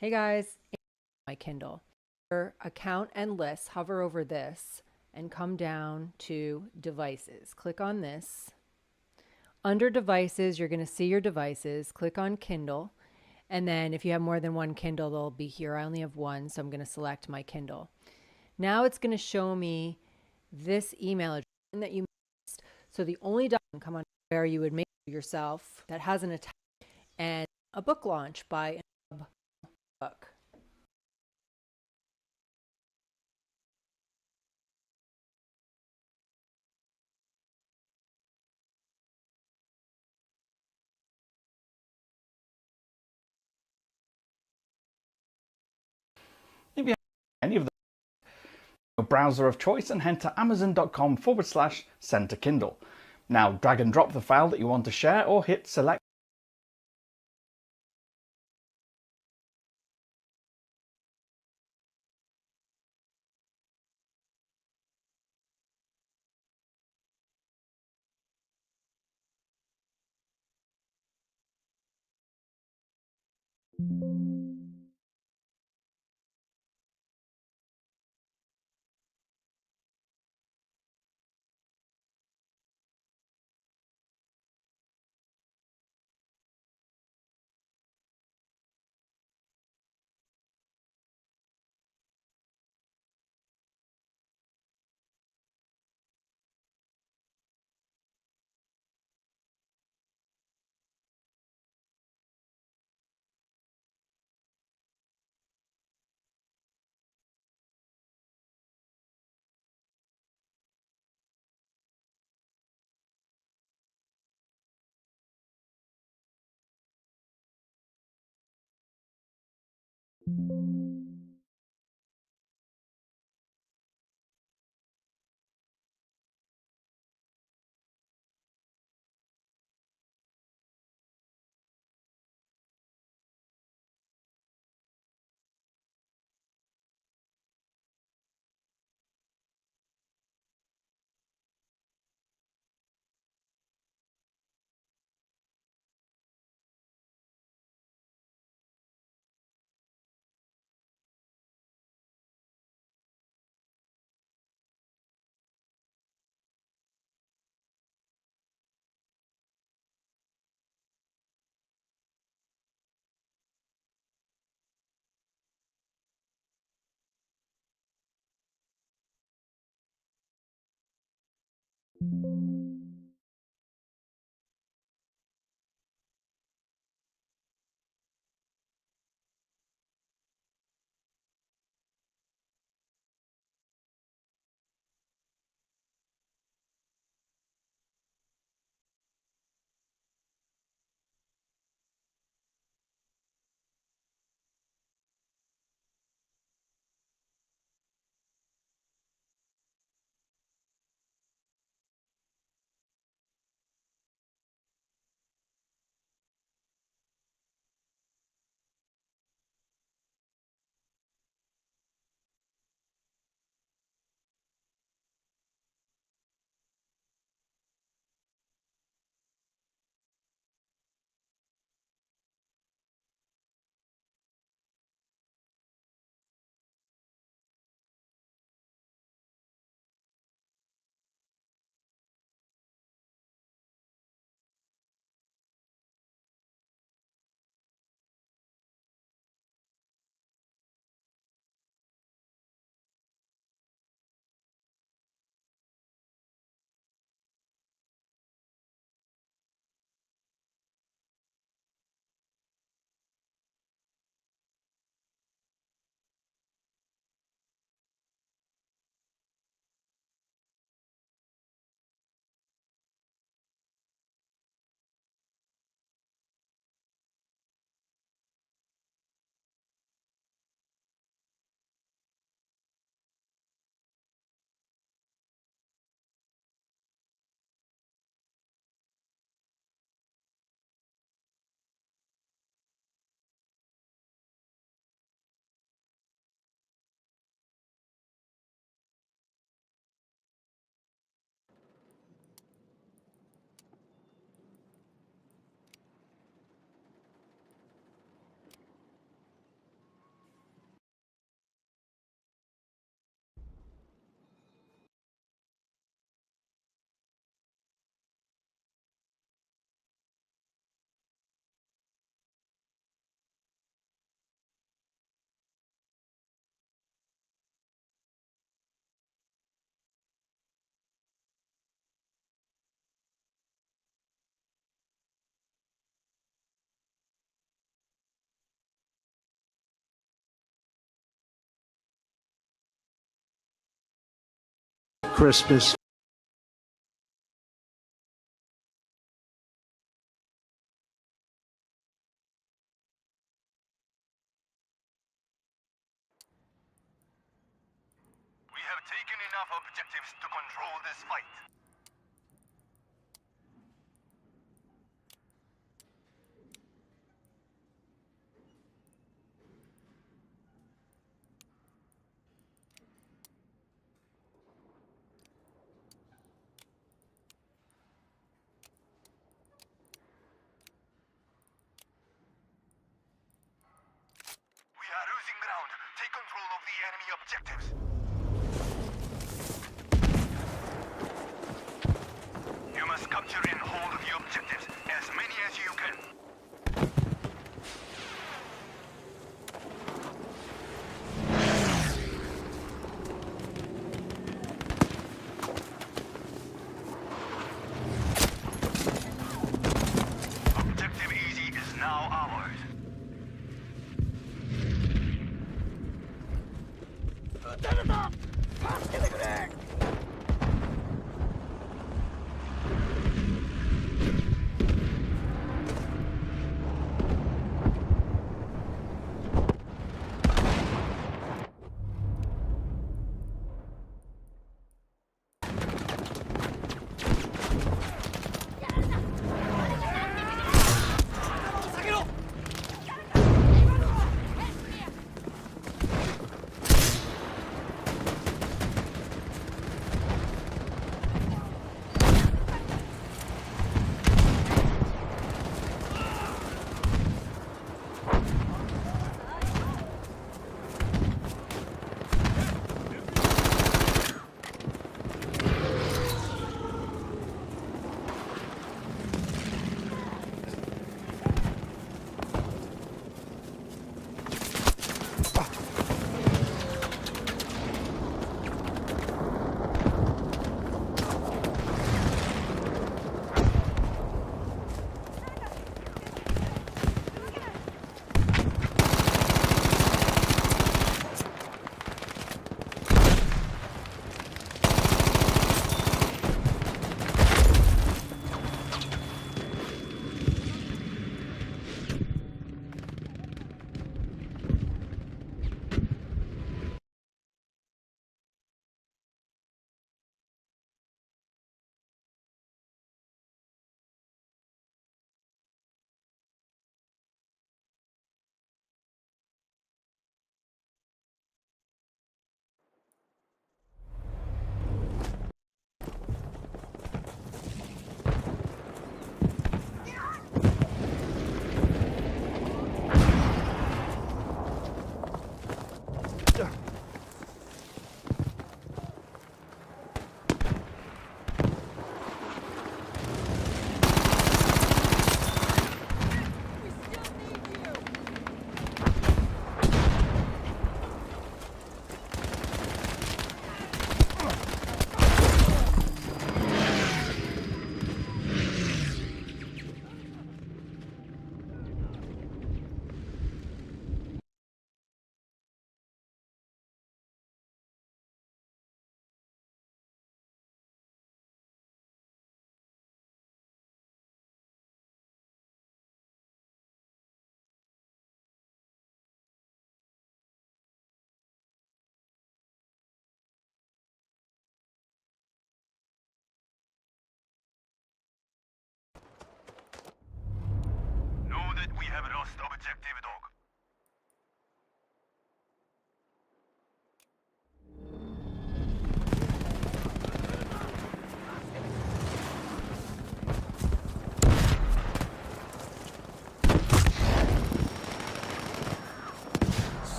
Hey guys, my Kindle. Your account and lists, hover over this, and come down to devices. Click on this. Under devices, you're going to see your devices. Click on Kindle. And then if you have more than one Kindle, they'll be here. I only have one, so I'm going to select my Kindle. Now it's going to show me this email address that you missed. So the only document come on where you would make yourself that has an attachment and a book launch by a book. If you have any of the browser of choice and head to amazon.com/send to Kindle. Now drag and drop the file that you want to share or hit select. Christmas. We have taken enough objectives to control this fight. We are losing ground. Take control of the enemy objectives. You must capture and hold the objectives, as many as you can. Objective Easy is now ours.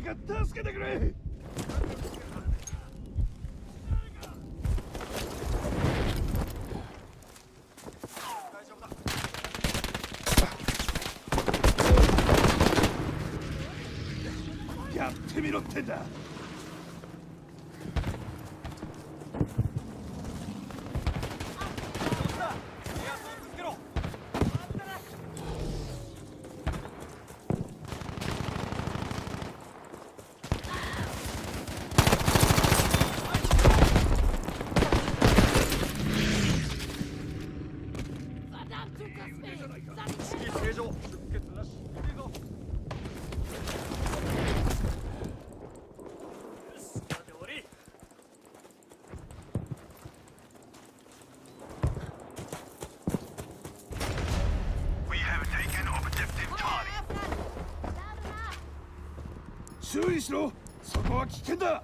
か助けてくれ。やってみろってんだ。We have taken objective Charlie. 注意しろ。そこは危険だ。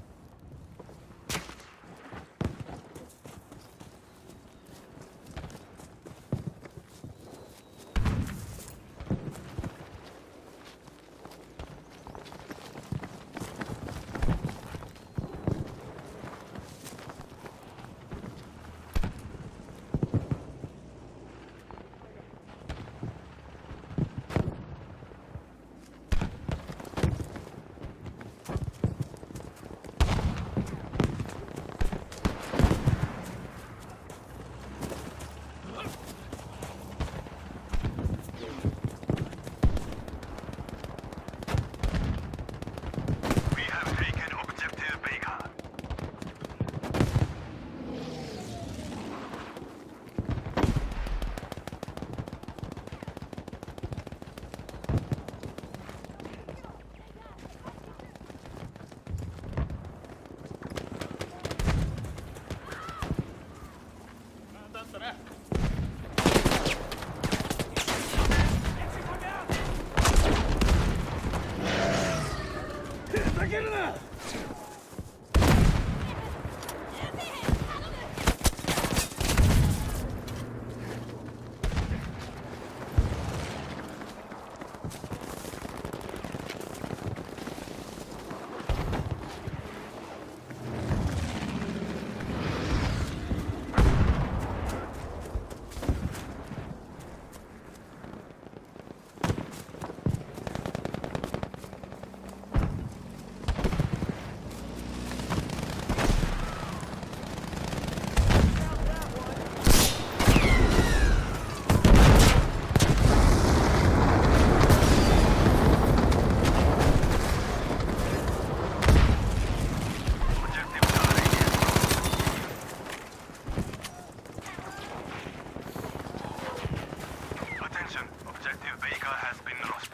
We have taken objective Baker. Objective Charlie is lost. Attention, objective Baker has been lost.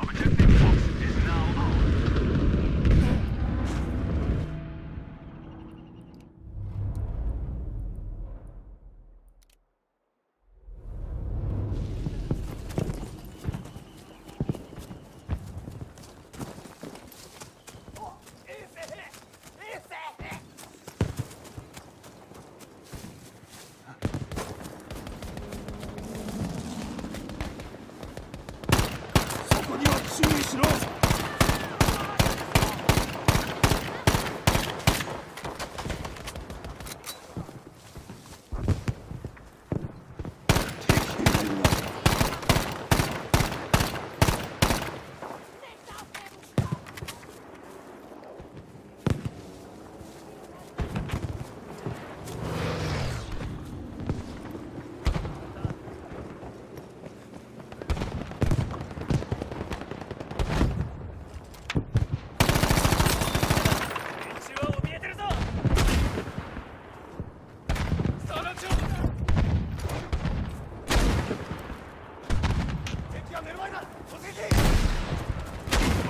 Objective Fox is now ours.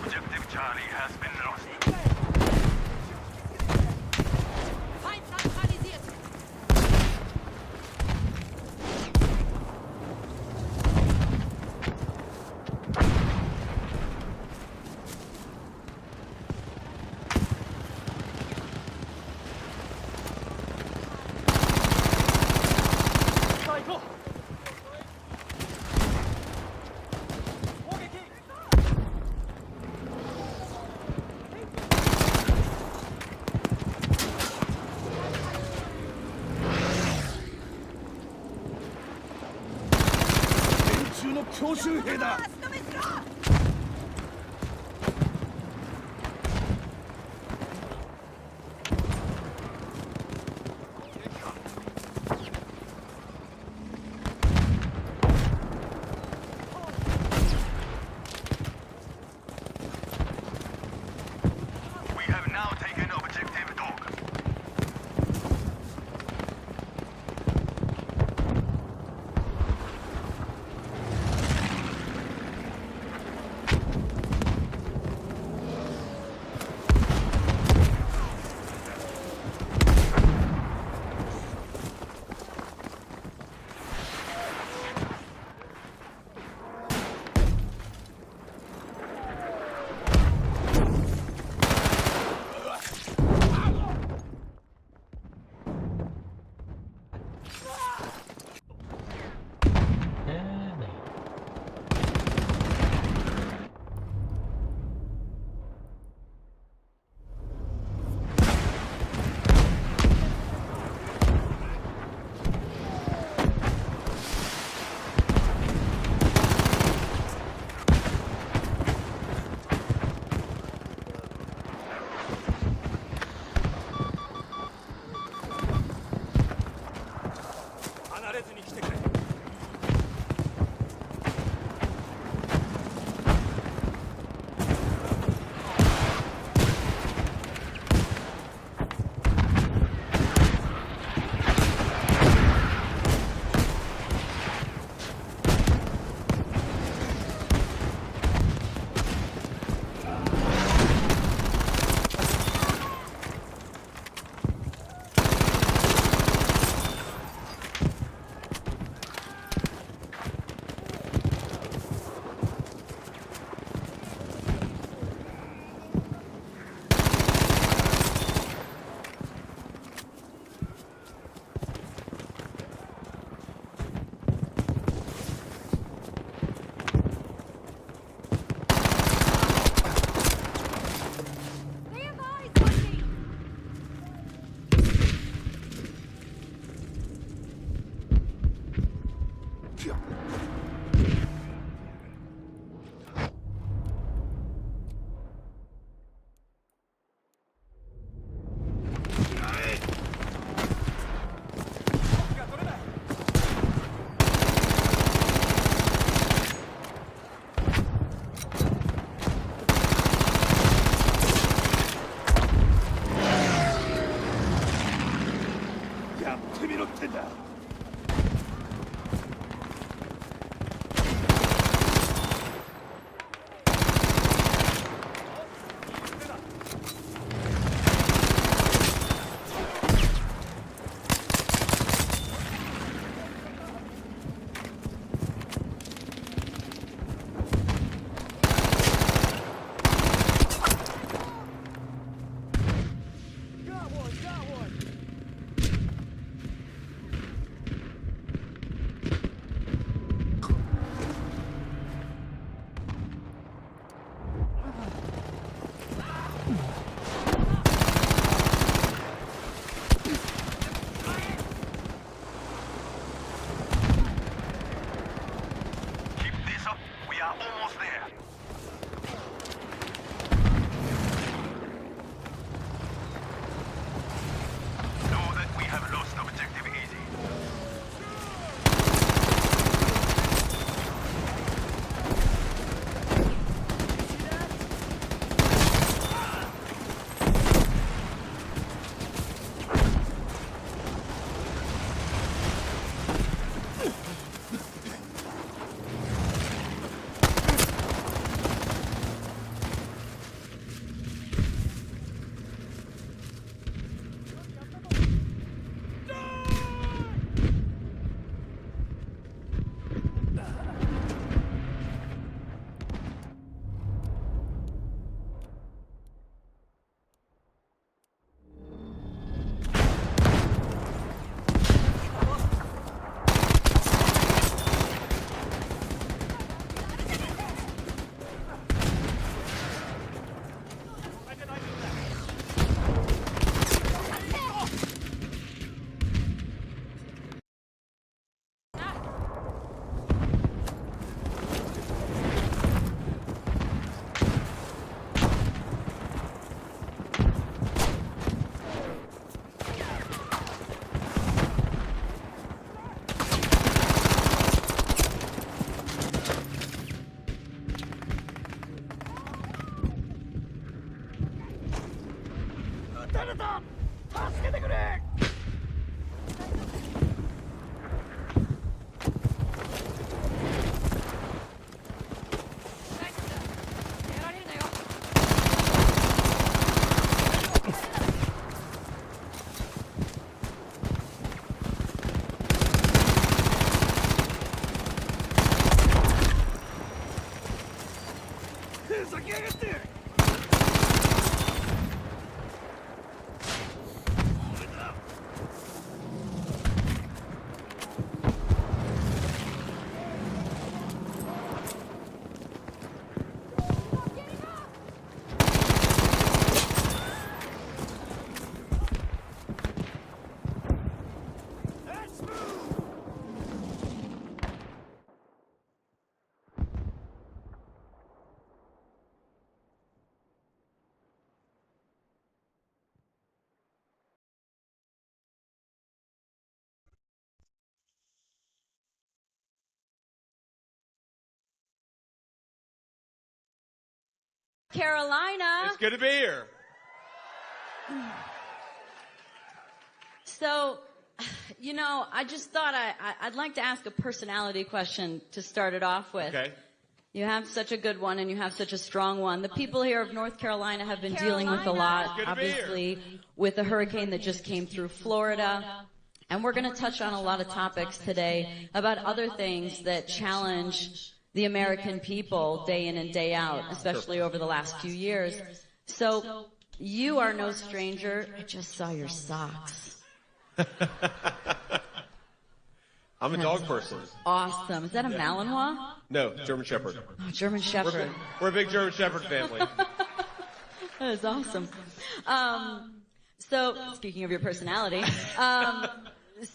Objective Charlie has been lost. Feind neutralisiert. We have now taken Objective Dog. almost there. Know that we have lost objective easy. Carolina. It's good to be here. So, you know, I just thought I'd like to ask a personality question to start it off with. Okay. You have such a good one and you have such a strong one. The people here of North Carolina have been dealing with a lot, Good to be here. obviously, with the hurricane that just came through Florida. And we're going to touch on a lot of topics today about other things that challenge the American people day in and day out, especially over the last few years. So, you are no stranger. I just saw your socks. I'm a dog person. Awesome. Is that a Malinois? No, German Shepherd. Oh, German Shepherd. We're a big German Shepherd family. That is awesome. So, speaking of your personality,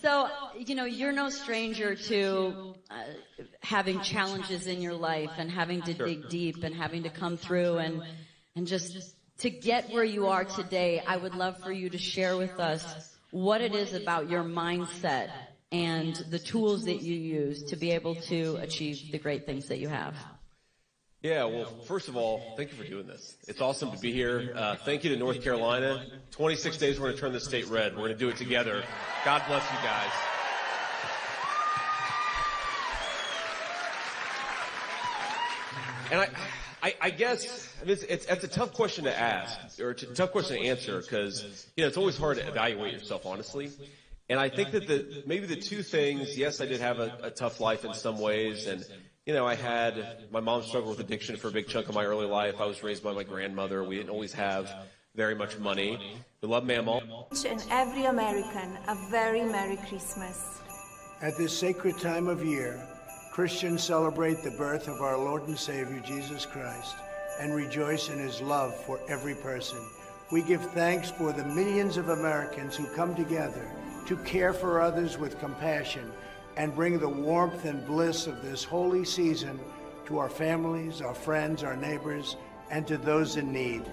so, you know, you're no stranger to having challenges in your life and having to dig deep and having to come through and just to get where you are today. I would love for you to share with us what it is about your mindset and the tools that you use to be able to achieve the great things that you have. Yeah, well, first of all, thank you for doing this. It's awesome to be here. Thank you to North Carolina. 26 days, we're going to turn the state red. We're going to do it together. God bless you guys. And I guess it's a tough question to ask, or it's a tough question to answer, because, you know, it's always hard to evaluate yourself, honestly. And I think that maybe the two things, yes, I did have a tough life in some ways, and, you know, my mom struggled with addiction for a big chunk of my early life. I was raised by my grandmother. We didn't always have very much money. We love Mammal. And every American a very Merry Christmas. At this sacred time of year, Christians celebrate the birth of our Lord and Savior, Jesus Christ, and rejoice in his love for every person. We give thanks for the millions of Americans who come together to care for others with compassion and bring the warmth and bliss of this holy season to our families, our friends, our neighbors, and to those in need.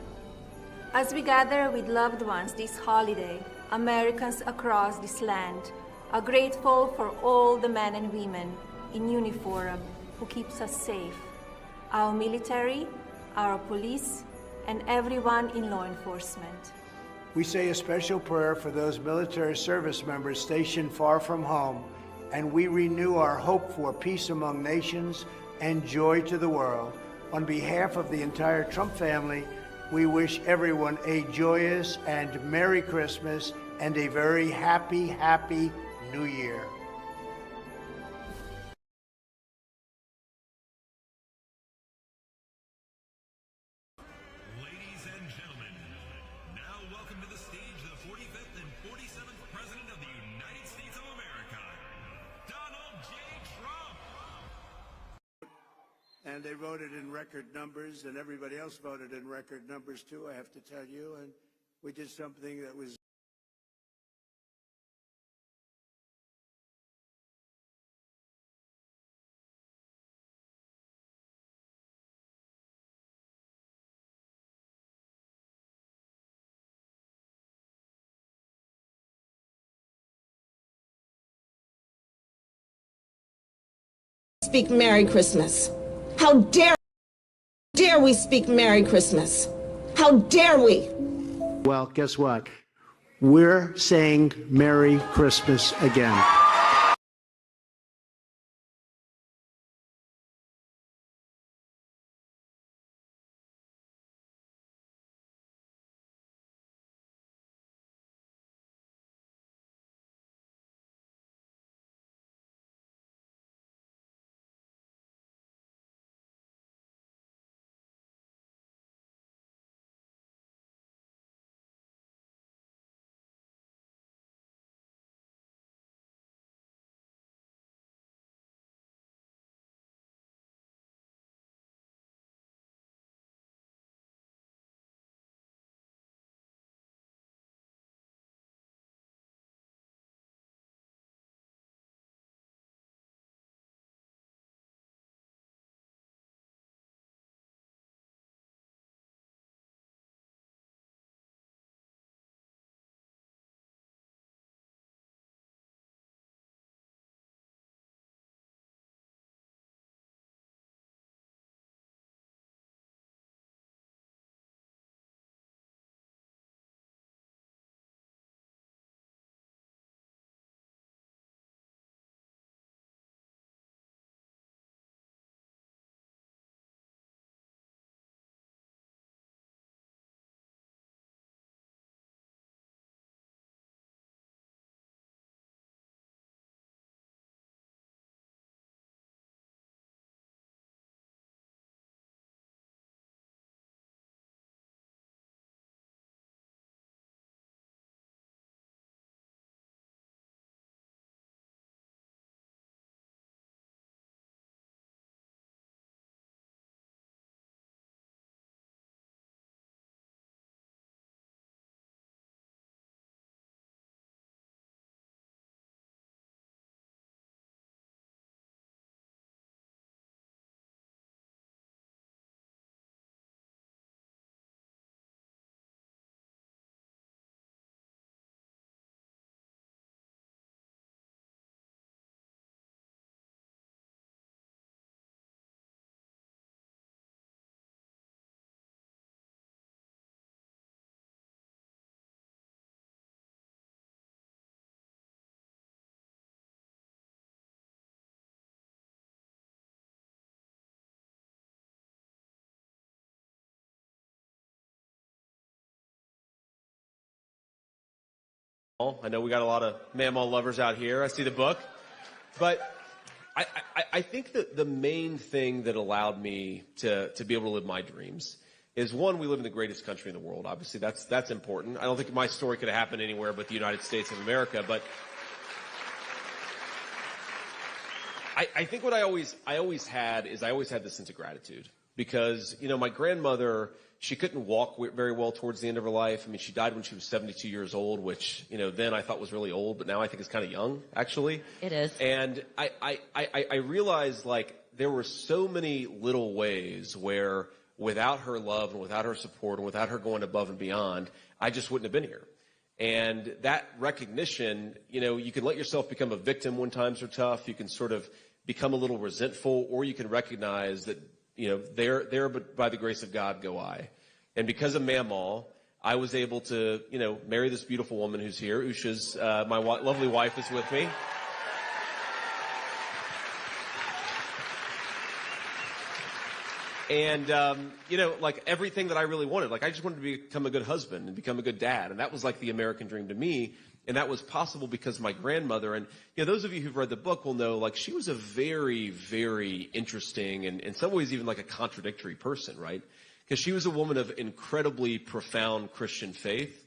As we gather with loved ones this holiday, Americans across this land are grateful for all the men and women in uniform who keeps us safe, our military, our police, and everyone in law enforcement. We say a special prayer for those military service members stationed far from home, and we renew our hope for peace among nations and joy to the world. On behalf of the entire Trump family, we wish everyone a joyous and Merry Christmas and a very happy, happy New Year. Ladies and gentlemen, now welcome to the stage the 45th and 47th President of the United States of America, Donald J. Trump. And they voted in record numbers, and everybody else voted in record numbers too, I have to tell you. And we did something that was speak Merry Christmas. How dare we speak Merry Christmas? How dare we? Well, guess what? We're saying Merry Christmas again. I know we got a lot of mammal lovers out here. I see the book. But I think that the main thing that allowed me to be able to live my dreams is, one, we live in the greatest country in the world. Obviously, that's important. I don't think my story could have happened anywhere but the United States of America. But I think what I always had this sense of gratitude. Because, you know, my grandmother, she couldn't walk very well towards the end of her life. I mean, she died when she was 72 years old, which, you know, then I thought was really old, but now I think is kind of young, actually. It is. And I realized, like, there were so many little ways where without her love and without her support and without her going above and beyond, I just wouldn't have been here. And that recognition, you know, you can let yourself become a victim when times are tough. You can sort of become a little resentful, or you can recognize that, you know, there but by the grace of God go I. And because of Mamaw, I was able to, you know, marry this beautiful woman who's here. Usha's, my lovely wife is with me. And, you know, like everything that I really wanted, like I just wanted to become a good husband and become a good dad. And that was like the American dream to me. And that was possible because my grandmother, and, you know, those of you who've read the book will know, like, she was a very, very interesting and in some ways even like a contradictory person, right? Because she was a woman of incredibly profound Christian faith.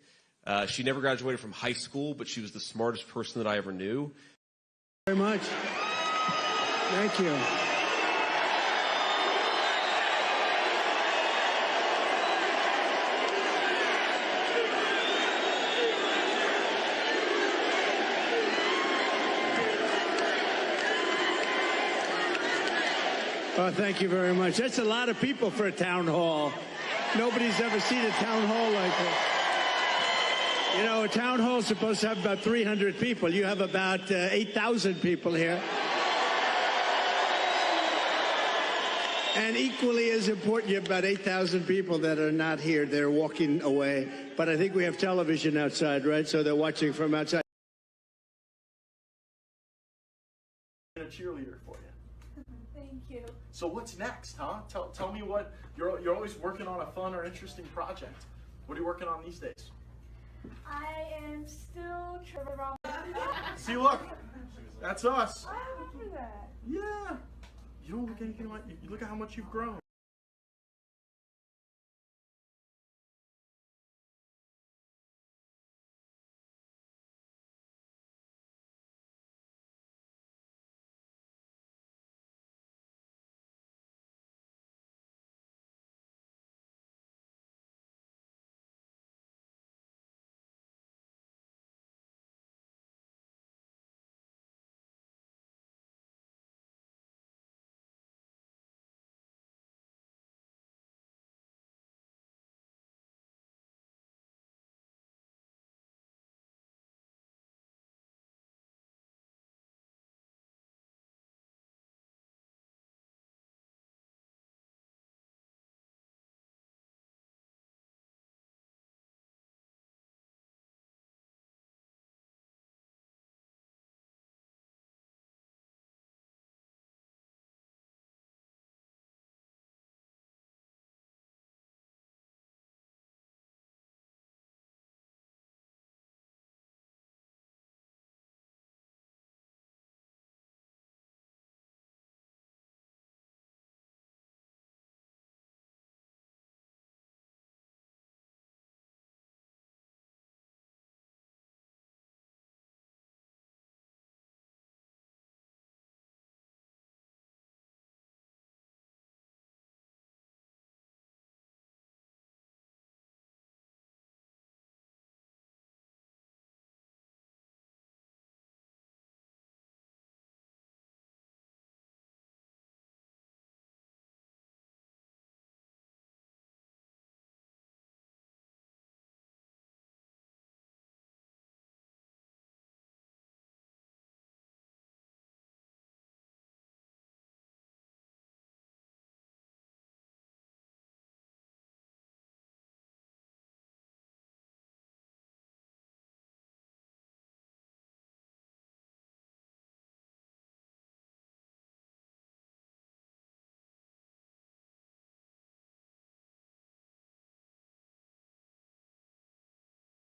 She never graduated from high school, but she was the smartest person that I ever knew. Very much. Thank you. Oh, thank you very much. That's a lot of people for a town hall. Nobody's ever seen a town hall like this. You know, a town hall is supposed to have about 300 people. You have about 8,000 people here. And equally as important, you have about 8,000 people that are not here. They're walking away. But I think we have television outside, right? So they're watching from outside. A cheerleader for you. Thank you. So what's next, huh? Tell me what you're always working on a fun or interesting project. What are you working on these days? I am still Trevor Brown. See, look, that's us. I remember that. Yeah. You don't look anything like you. Look at how much you've grown.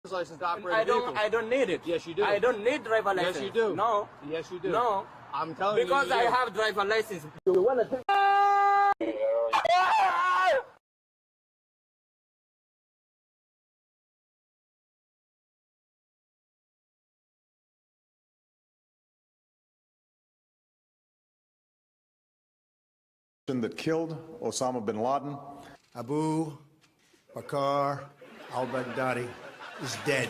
License to operate I don't need it. Yes, you do. I don't need driver license. Yes, you do. No. Yes, you do. No. I'm telling because you. I have driver license. You wanna take that killed Osama bin Laden. Abu Bakr al-Baghdadi is dead.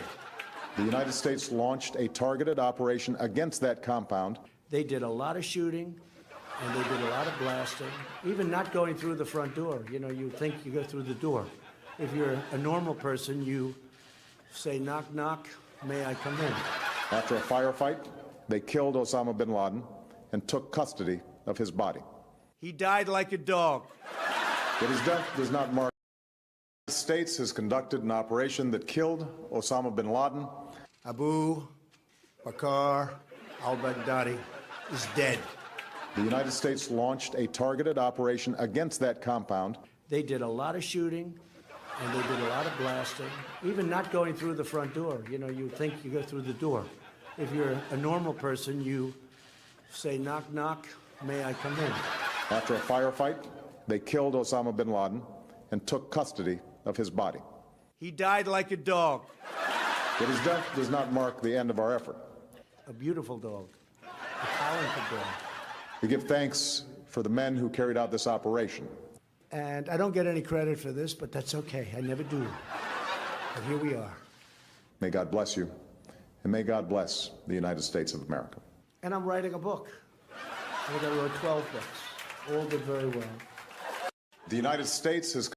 The United States launched a targeted operation against that compound. They did a lot of shooting, and they did a lot of blasting, even not going through the front door. You know, you think you go through the door. If you're a normal person, you say, knock, knock, may I come in? After a firefight, they killed Osama bin Laden and took custody of his body. He died like a dog. But his death does not mark. The United States has conducted an operation that killed Osama bin Laden. Abu Bakr al-Baghdadi is dead. The United States launched a targeted operation against that compound. They did a lot of shooting, and they did a lot of blasting, even not going through the front door. You know, you think you go through the door. If you're a normal person, you say, knock, knock, may I come in? After a firefight, they killed Osama bin Laden and took custody of his body. He died like a dog. But his death does not mark the end of our effort. A beautiful dog, a talented dog. We give thanks for the men who carried out this operation. And I don't get any credit for this, but that's okay. I never do. But here we are. May God bless you, and may God bless the United States of America. And I'm writing a book. I think I wrote 12 books. All did very well. The United States has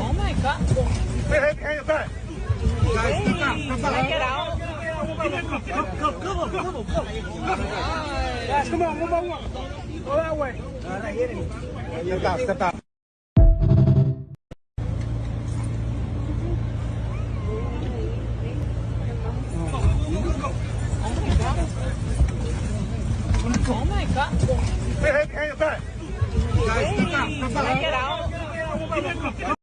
Oh my God. Hey, back. Guys, step out. Step out. Get out. Come on. Guys, come on. One by one. Go that way. Step out. Oh my God. Hey, back. Guys, step out. Get out.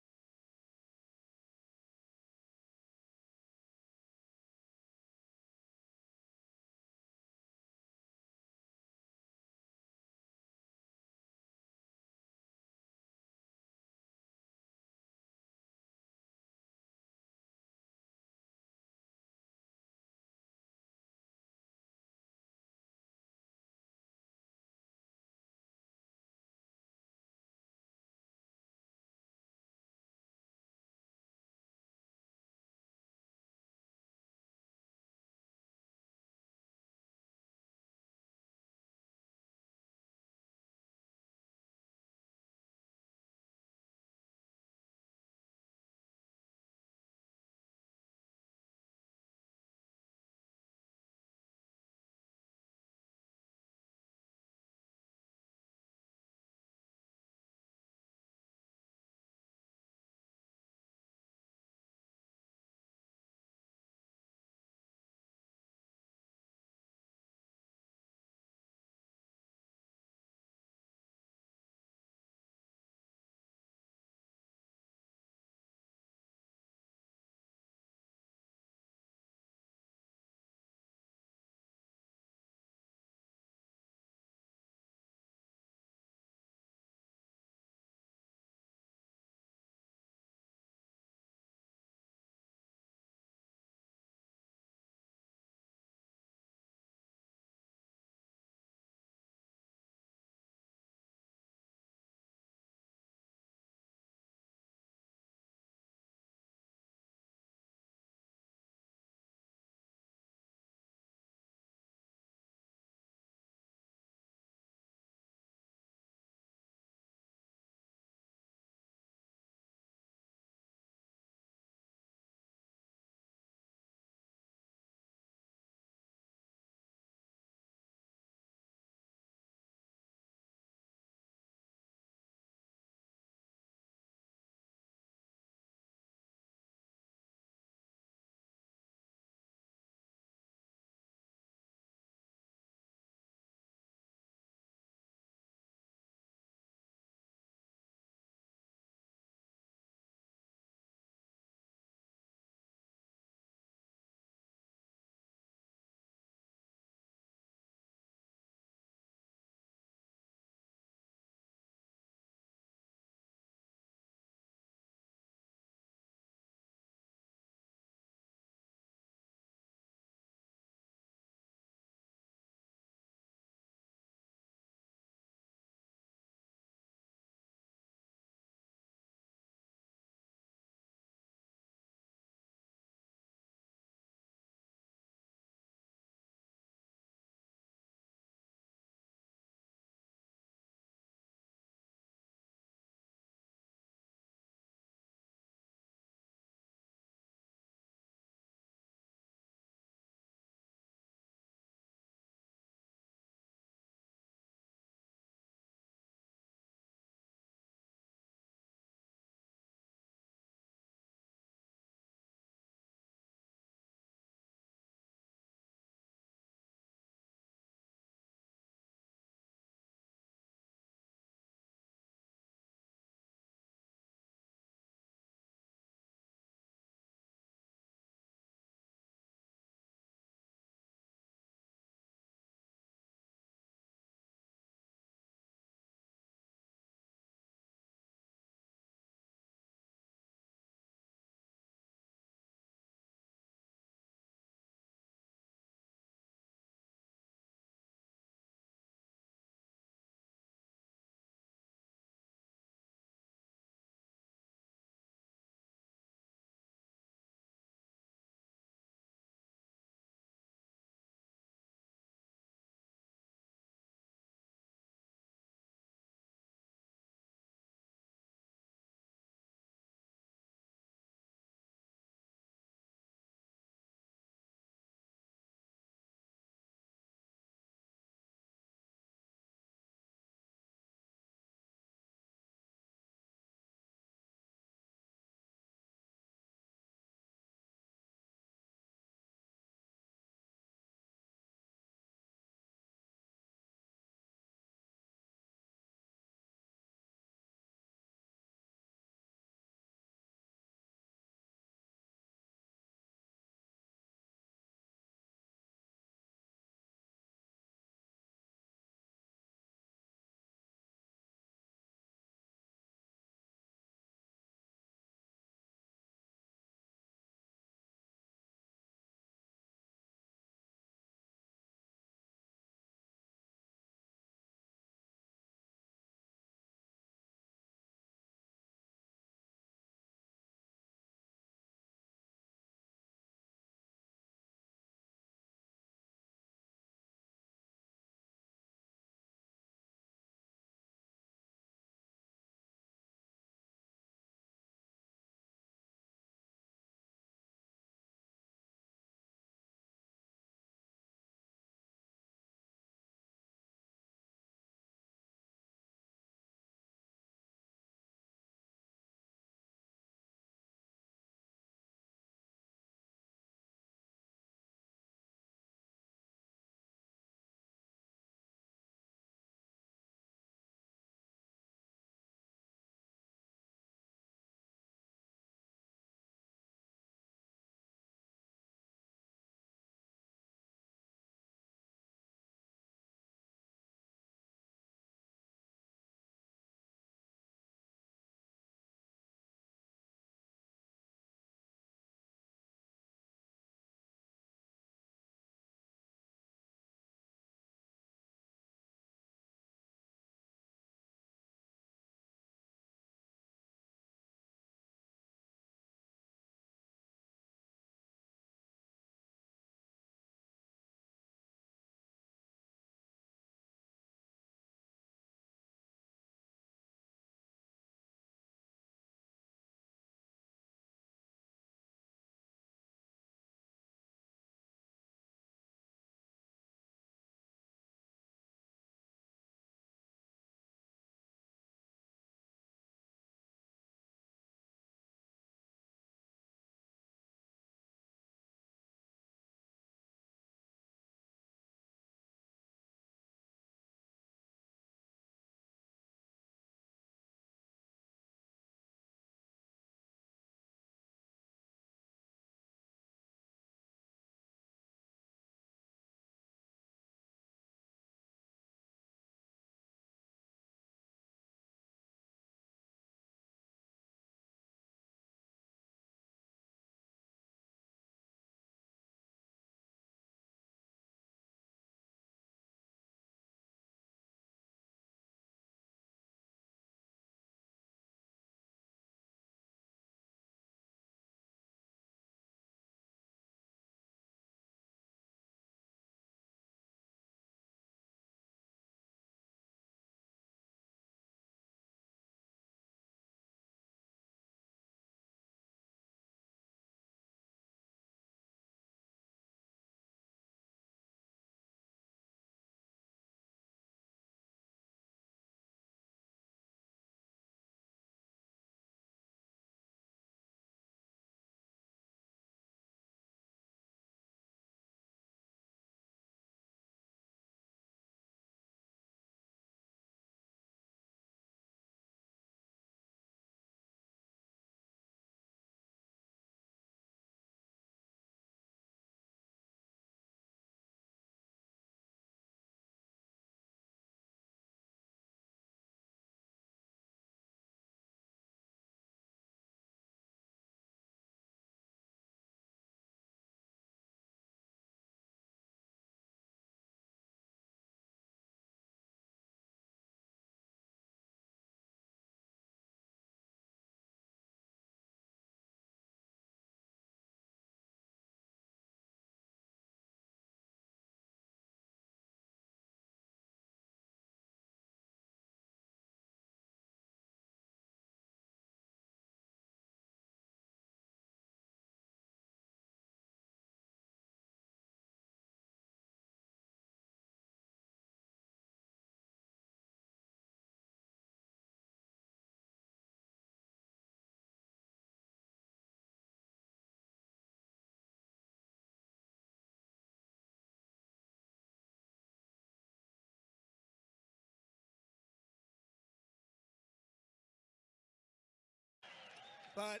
But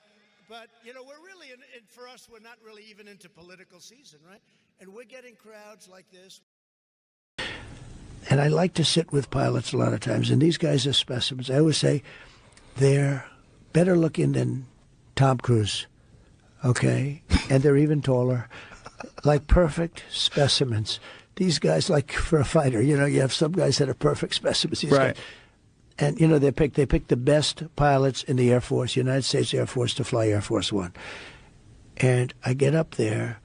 you know, we're really, for us, we're not really even into political season, right? And we're getting crowds like this. And I like to sit with pilots a lot of times, and these guys are specimens. I always say they're better looking than Tom Cruise, okay? And they're even taller, like perfect specimens. These guys, like for a fighter, you know, you have some guys that are perfect specimens. These Right. guys, and, you know, they pick the best pilots in the Air Force, United States Air Force, to fly Air Force One. And I get up there,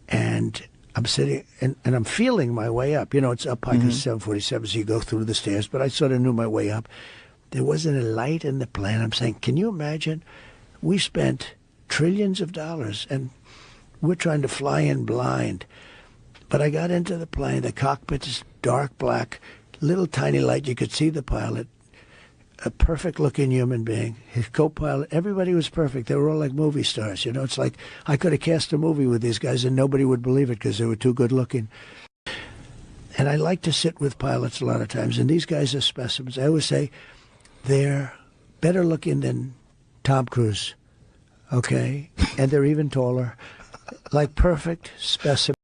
and I'm sitting, and I'm feeling my way up. You know, it's up high because 747, so you go through the stairs, but I sort of knew my way up. There wasn't a light in the plane. I'm saying, can you imagine? We spent trillions of dollars, and we're trying to fly in blind. But I got into the plane. The cockpit is dark black, little tiny light. You could see the pilot, a perfect-looking human being. His co-pilot, everybody was perfect. They were all like movie stars. You know, it's like I could have cast a movie with these guys, and nobody would believe it because they were too good-looking. And I like to sit with pilots a lot of times, and these guys are specimens. I always say they're better looking than Tom Cruise, okay? And they're even taller, like perfect specimens.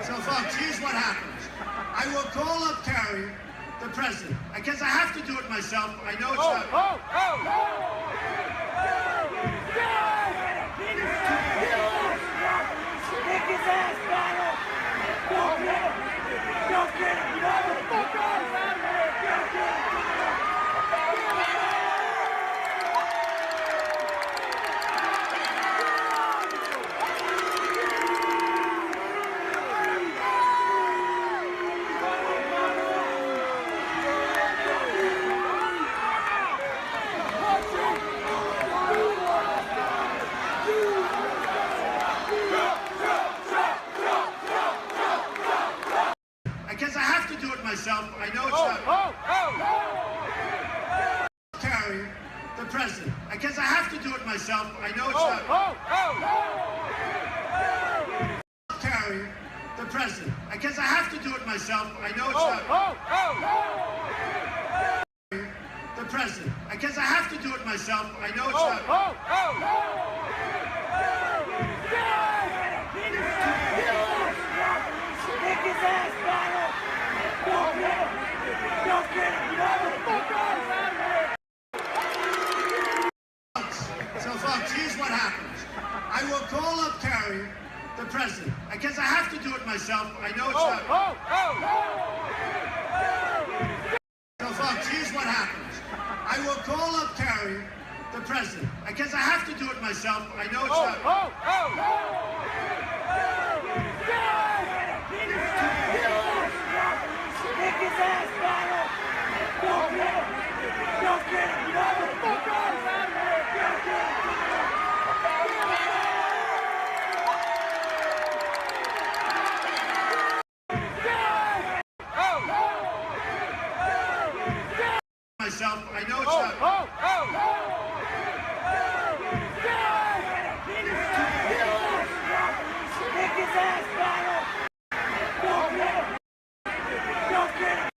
So folks, here's what happens. I will call up Carrie, the president, because I have to do it myself. I know it's not. Kick his ass, Donald! Don't get him! Don't get him! Motherfucker! Don't get him! Because I have to do it myself. I know it's not. Carrie, the president, because I have to do it myself. I know it's not. Carrie, the president, because I have to do it myself. I know it's not. The president, because I have to do it myself. I know it's not. Kick his ass, Donald! Don't get him! Don't get him! Motherfucker! So folks, here's what happens. I will call up Carrie, the president, because I have to do it myself. I know it's not. So folks, here's what happens. I will call up Carrie, the president, because I have to do it myself. I know it's not. Kick his ass, Donald! Don't get him! Don't get him! Motherfucker! Myself, I know it's not. Kick his ass, Donald! Don't get him! Don't get him!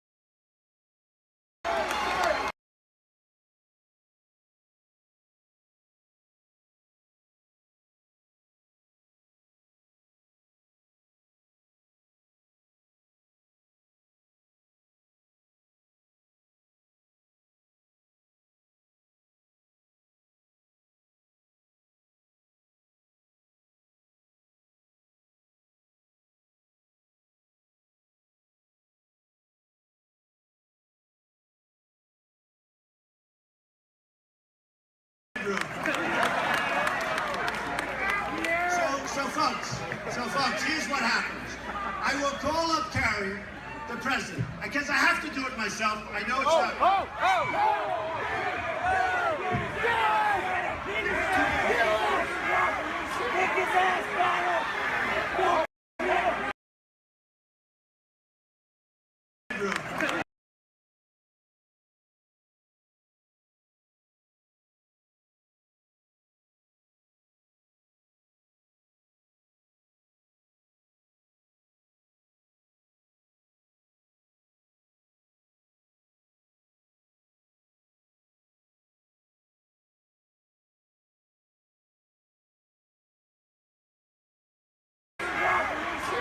I will call up Kerry, the president, because I have to do it myself. I know it's not.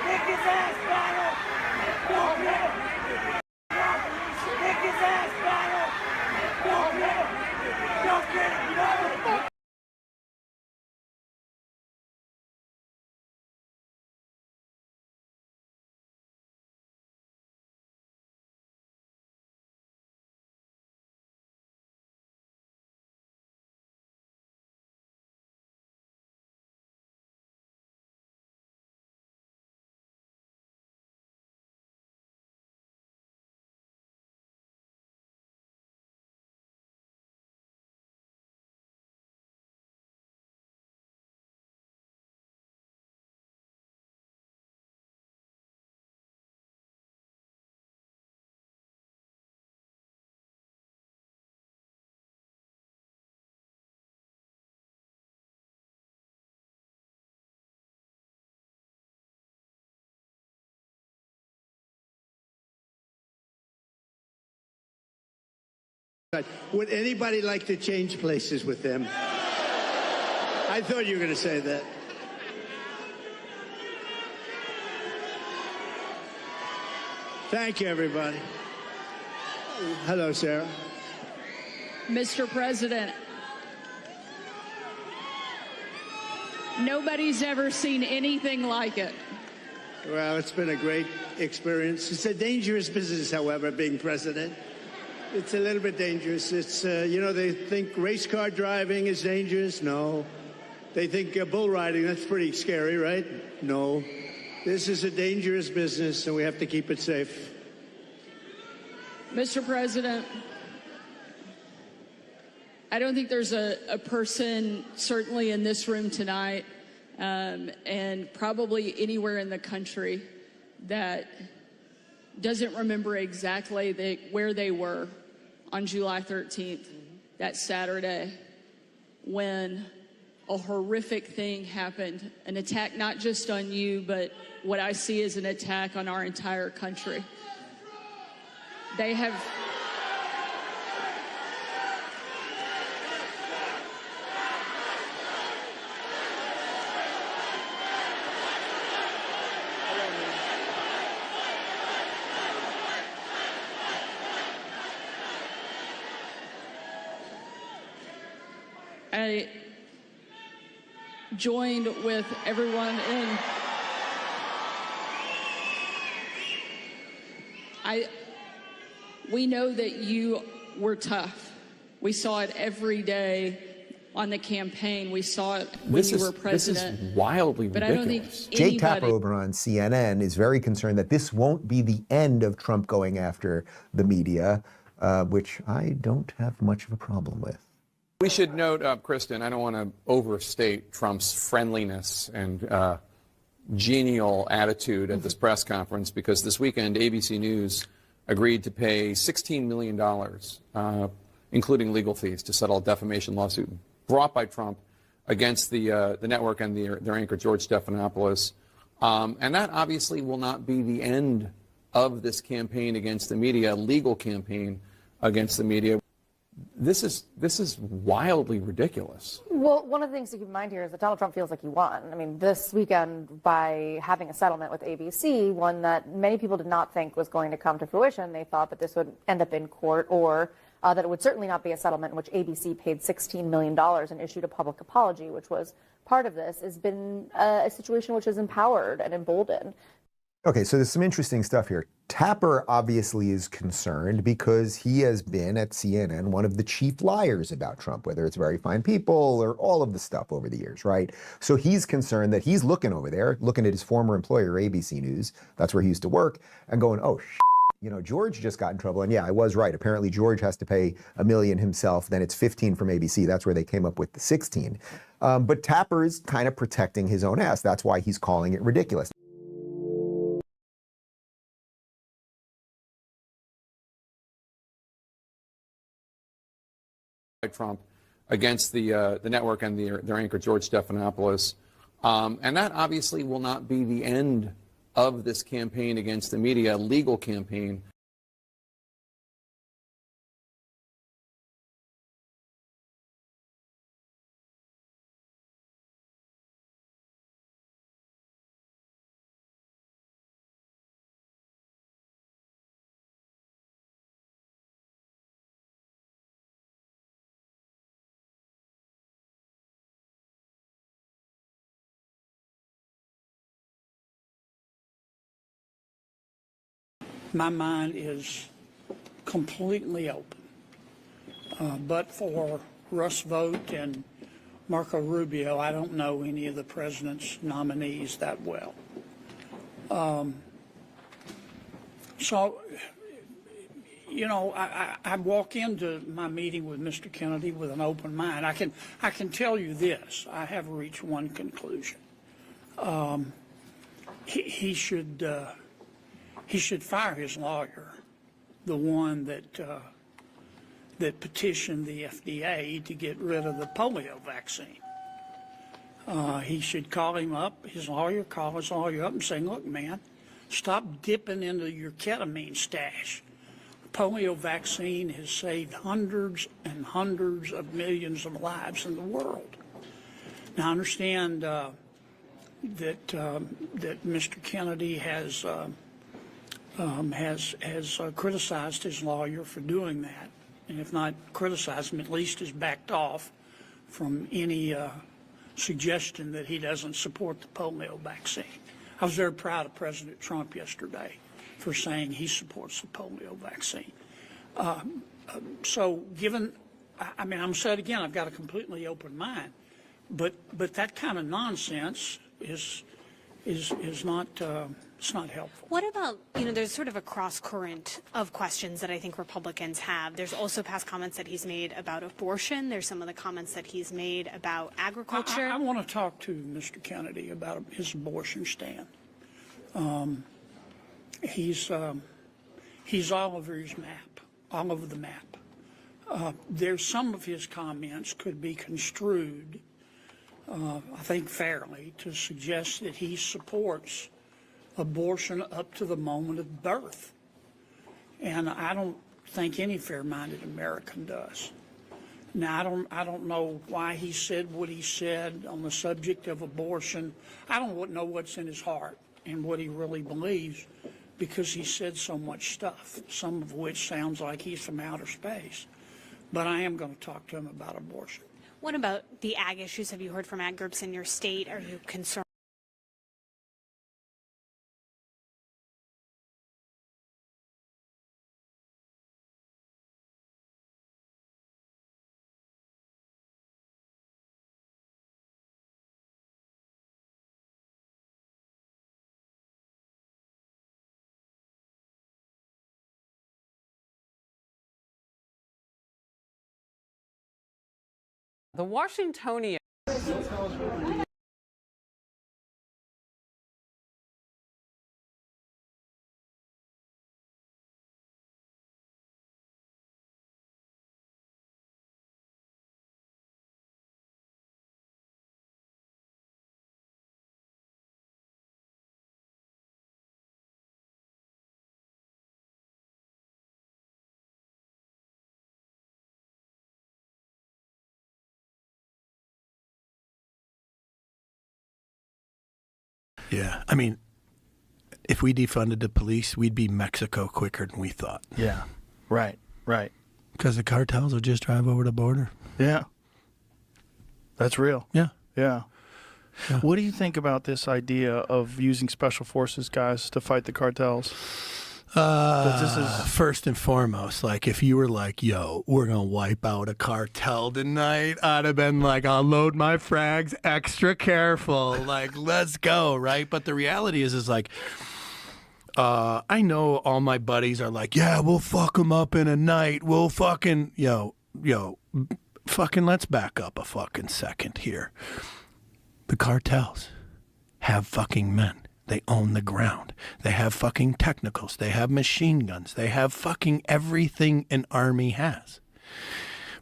Kick his ass, Donald! Kick his ass, Donald! Don't get him! Kick his ass, Donald! Don't get him! Don't get him! Donald! Would anybody like to change places with them? I thought you were going to say that. Thank you, everybody. Hello, Sarah. Mr. President, nobody's ever seen anything like it. Well, it's been a great experience. It's a dangerous business, however, being president. It's a little bit dangerous. It's, you know, they think race car driving is dangerous. No. They think bull riding, that's pretty scary, right? No. This is a dangerous business, and we have to keep it safe. Mr. President, I don't think there's a person, certainly in this room tonight, and probably anywhere in the country, that doesn't remember exactly where they were on July 13th, that Saturday, when a horrific thing happened, an attack not just on you, but what I see as an attack on our entire country. They have... I joined with everyone in we know that you were tough. We saw it every day on the campaign. We saw it when you were president. This is wildly but ridiculous. I don't think Jake anybody... Tapper over on CNN is very concerned that this won't be the end of Trump going after the media, which I don't have much of a problem with. We should note, Kristen, I don't want to overstate Trump's friendliness and genial attitude at this press conference, because this weekend ABC News agreed to pay $16 million, including legal fees, to settle a defamation lawsuit brought by Trump against the network and their anchor, George Stephanopoulos. And that obviously will not be the end of this campaign against the media, legal campaign against the media. This is wildly ridiculous. Well, one of the things to keep in mind here is that Donald Trump feels like he won. I mean, this weekend, by having a settlement with ABC, one that many people did not think was going to come to fruition. They thought that this would end up in court, or that it would certainly not be a settlement in which ABC paid $16 million and issued a public apology, which was part of this, has been a situation which has empowered and emboldened Okay, so there's some interesting stuff here. Tapper obviously is concerned because he has been at CNN one of the chief liars about Trump, whether it's very fine people or all of the stuff over the years, right? So he's concerned that he's looking over there, looking at his former employer, ABC News, that's where he used to work, and going, oh, you know, George just got in trouble. And yeah, I was right. Apparently George has to pay $1 million himself. Then it's 15 from ABC. That's where they came up with the 16. But Tapper is kind of protecting his own ass. That's why he's calling it ridiculous. Trump against the network and their anchor, George Stephanopoulos. And that obviously will not be the end of this campaign against the media, legal campaign. My mind is completely open. But for Russ Vought and Marco Rubio, I don't know any of the president's nominees that well. So, you know, I walk into my meeting with Mr. Kennedy with an open mind. I can tell you this. I have reached one conclusion. He should fire his lawyer, the one that petitioned the FDA to get rid of the polio vaccine. He should call him up, his lawyer, call his lawyer up and say, look, man, stop dipping into your ketamine stash. The polio vaccine has saved hundreds and hundreds of millions of lives in the world. Now, I understand that Mr. Kennedy has criticized his lawyer for doing that, and if not criticized him, at least has backed off from any suggestion that he doesn't support the polio vaccine. I was very proud of President Trump yesterday for saying he supports the polio vaccine. So given, I mean, I'm going to say it again, I've got a completely open mind, but that kind of nonsense is not, it's not helpful. What about, you know, there's sort of a cross current of questions that I think Republicans have. There's also past comments that he's made about abortion. There's some of the comments that he's made about agriculture. I want to talk to Mr. Kennedy about his abortion stand. He's all over his map, all over the map. There's some of his comments could be construed, I think fairly, to suggest that he supports abortion up to the moment of birth. And I don't think any fair-minded American does. Now, I don't know why he said what he said on the subject of abortion. I don't know what's in his heart and what he really believes, because he said so much stuff, some of which sounds like he's from outer space. But I am going to talk to him about abortion. What about the ag issues? Have you heard from ag groups in your state? Are you concerned? The Washingtonian. Yeah, I mean, if we defunded the police, we'd be Mexico quicker than we thought. Yeah, right. Because the cartels will just drive over the border. Yeah, that's real. Yeah. Yeah. What do you think about this idea of using special forces guys to fight the cartels? First and foremost, like if you were like, yo, we're going to wipe out a cartel tonight, I'd have been like, I'll load my frags extra careful. Like, let's go, right? But the reality is like, I know all my buddies are like, yeah, we'll fuck them up in a night. We'll fucking, fucking let's back up a fucking second here. The cartels have fucking men. They own the ground. They have fucking technicals. They have machine guns. They have fucking everything an army has,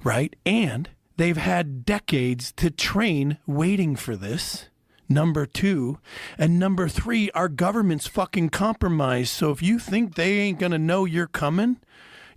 right? And they've had decades to train waiting for this. Number two. And number three, our government's fucking compromised. So if you think they ain't going to know you're coming,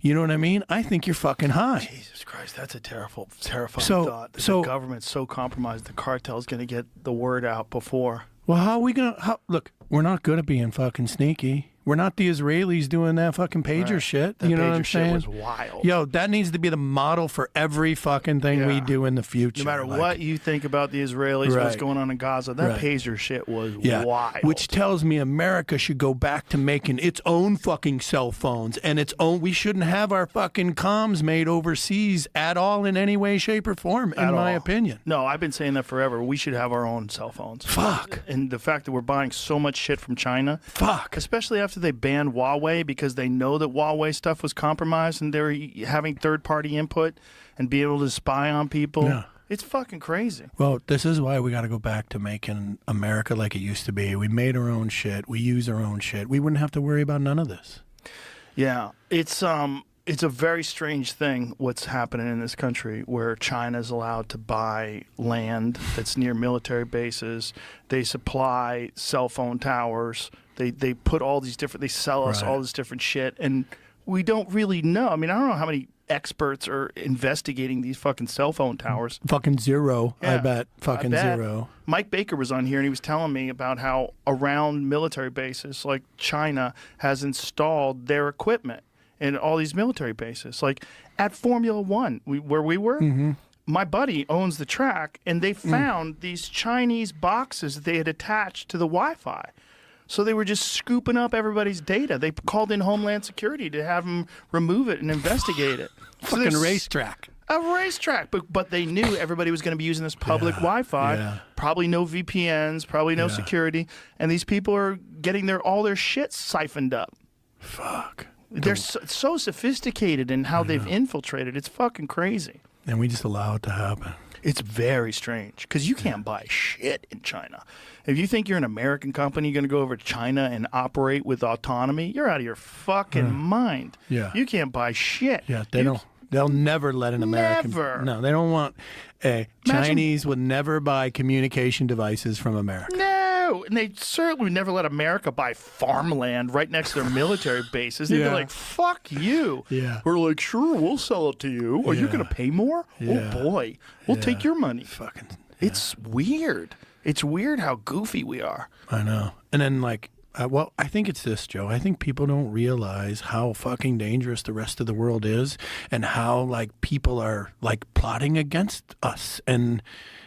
you know what I mean? I think you're fucking high. Jesus Christ, that's a terrifying thought. So The government's so compromised, the cartel's going to get the word out before. Well, how are we going to... Look, we're not good at being fucking sneaky. We're not the Israelis doing that fucking pager shit. That you know pager what I'm shit saying? was wild. Yo, that needs to be the model for every fucking thing we do in the future. No matter Like, what you think about the Israelis, what's Right. going on in Gaza, that Right. pager shit was Yeah, wild. which tells me America should go back to making its own fucking cell phones and its own. We shouldn't have our fucking comms made overseas at all in any way, shape, or form, in my opinion. No, I've been saying that forever. We should have our own cell phones. Fuck. And the fact that we're buying so much shit from China. Fuck. Especially after they banned Huawei because they know that Huawei stuff was compromised and they're having third-party input and be able to spy on people. Yeah. It's fucking crazy. Well, this is why we got to go back to making America like it used to be. We made our own shit. We use our own shit. We wouldn't have to worry about none of this. Yeah, it's a very strange thing what's happening in this country where China's allowed to buy land that's near military bases. They supply cell phone towers. They put all these different. They sell us all this different shit, and we don't really know. I mean, I don't know how many experts are investigating these fucking cell phone towers. Fucking zero, I Yeah, bet. Fucking I bet. zero. Mike Baker was on here and he was telling me about how around military bases, like China has installed their equipment in all these military bases. Like at Formula One, where we were, my buddy owns the track and they found these Chinese boxes that they had attached to the Wi-Fi. So they were just scooping up everybody's data. They called in Homeland Security to have them remove it and investigate it. So Fucking there's- racetrack. A racetrack, but they knew everybody was going to be using this public Wi-Fi. yeah. Probably no VPNs, probably no security, and these people are getting all their shit siphoned up. Fuck. They're so sophisticated in how they've infiltrated. It's fucking crazy. And we just allow it to happen. It's very strange because you can't buy shit in China. If you think you're an American company, you're going to go over to China and operate with autonomy, you're out of your fucking mind. Yeah. You can't buy shit. Yeah, they don't. They'll never let an American. Never. No, they don't want. Chinese would never buy communication devices from America. No, and they certainly would never let America buy farmland right next to their military bases. They'd Yeah. be like, fuck you. Yeah. We're like, sure, we'll sell it to you. Are you Yeah. going to pay more? Yeah. Oh, boy. We'll take your money. Fucking. It's weird. It's weird how goofy we are. I know. And then well, I think it's this, Joe. I think people don't realize how fucking dangerous the rest of the world is and how people are plotting against us. And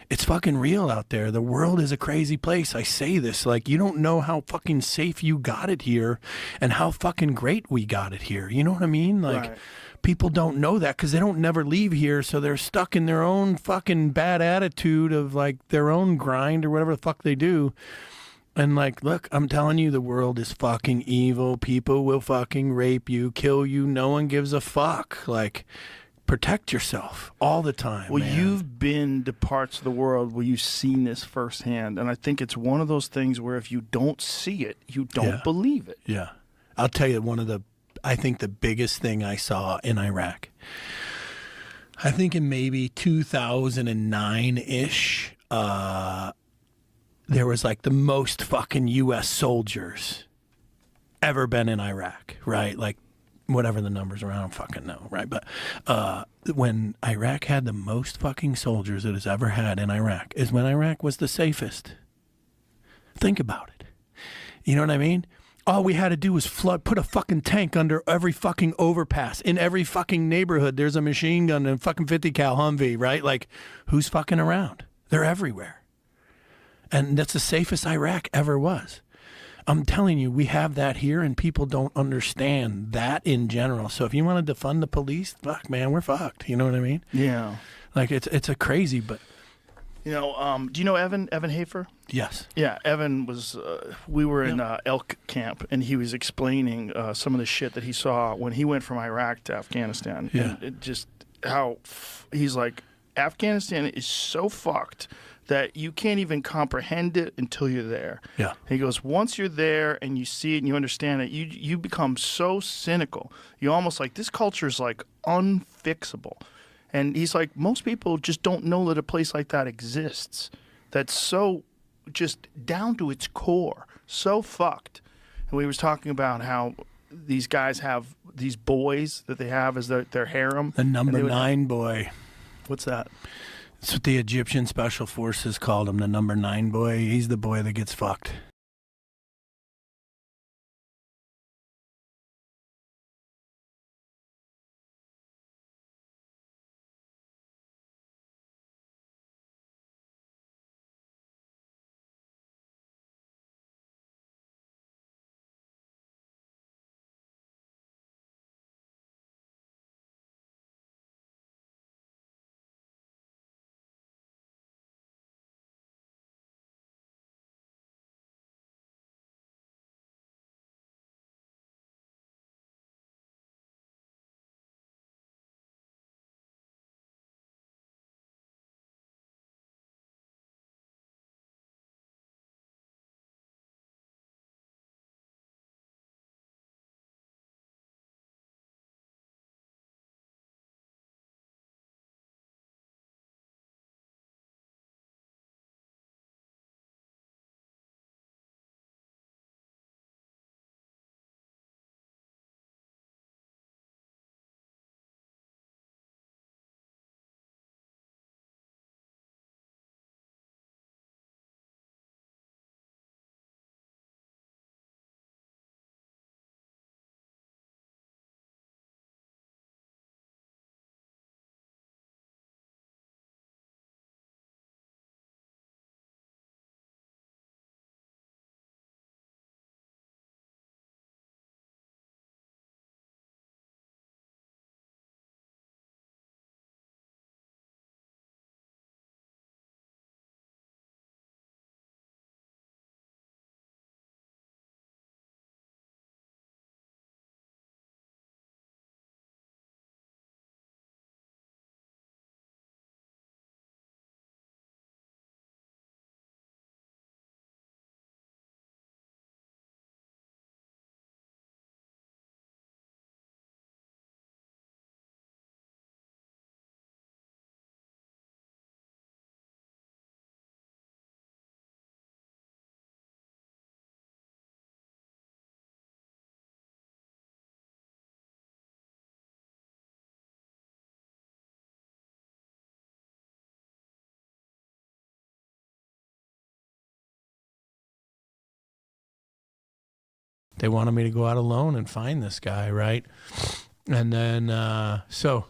it's fucking real out there. The world is a crazy place. I say this, you don't know how fucking safe you got it here and how fucking great we got it here. You know what I mean? Right. People don't know that because they don't never leave here. So they're stuck in their own fucking bad attitude of their own grind or whatever the fuck they do. And look, I'm telling you, the world is fucking evil. People will fucking rape you, kill you. No one gives a fuck. Protect yourself all the time. Well, man. you've been to parts of the world where you've seen this firsthand. And I think it's one of those things where if you don't see it, you don't believe it. Yeah. I'll tell you I think the biggest thing I saw in Iraq, I think in maybe 2009-ish, there was the most fucking U.S. soldiers ever been in Iraq, right? Whatever the numbers are, I don't fucking know, right? But when Iraq had the most fucking soldiers it has ever had in Iraq is when Iraq was the safest. Think about it. You know what I mean? All we had to do was put a fucking tank under every fucking overpass. In every fucking neighborhood, there's a machine gun and a fucking 50 cal Humvee, right? Who's fucking around? They're everywhere. And that's the safest Iraq ever was. I'm telling you, we have that here, and people don't understand that in general. So if you want to defund the police, fuck, man, we're fucked. You know what I mean? Yeah. Like, it's a crazy, but... You know, do you know Evan Hafer? Yes. Yeah, Evan was, we were in Elk Camp, and he was explaining some of the shit that he saw when he went from Iraq to Afghanistan. Yeah. And it just, he's like, Afghanistan is so fucked that you can't even comprehend it until you're there. Yeah. He goes, once you're there and you see it and you understand it, you become so cynical. You almost like, this culture is like unfixable. And he's like, most people just don't know that a place like that exists. That's so just down to its core, so fucked. And we was talking about how these guys have these boys that they have as their harem. The number 9 boy. What's that? That's what the Egyptian Special Forces called him, the number 9 boy. He's the boy that gets fucked. They wanted me to go out alone and find this guy, right? And then, so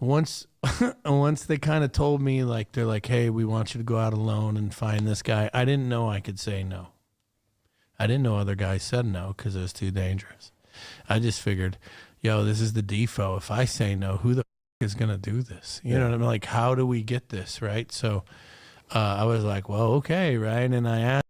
once they kind of told me, like, they're like, hey, we want you to go out alone and find this guy, I didn't know I could say no. I didn't know other guys said no because it was too dangerous. I just figured, yo, this is the default. If I say no, who the is going to do this? You know what I mean? Like, how do we get this, right? So I was like, well, okay, right? And I asked,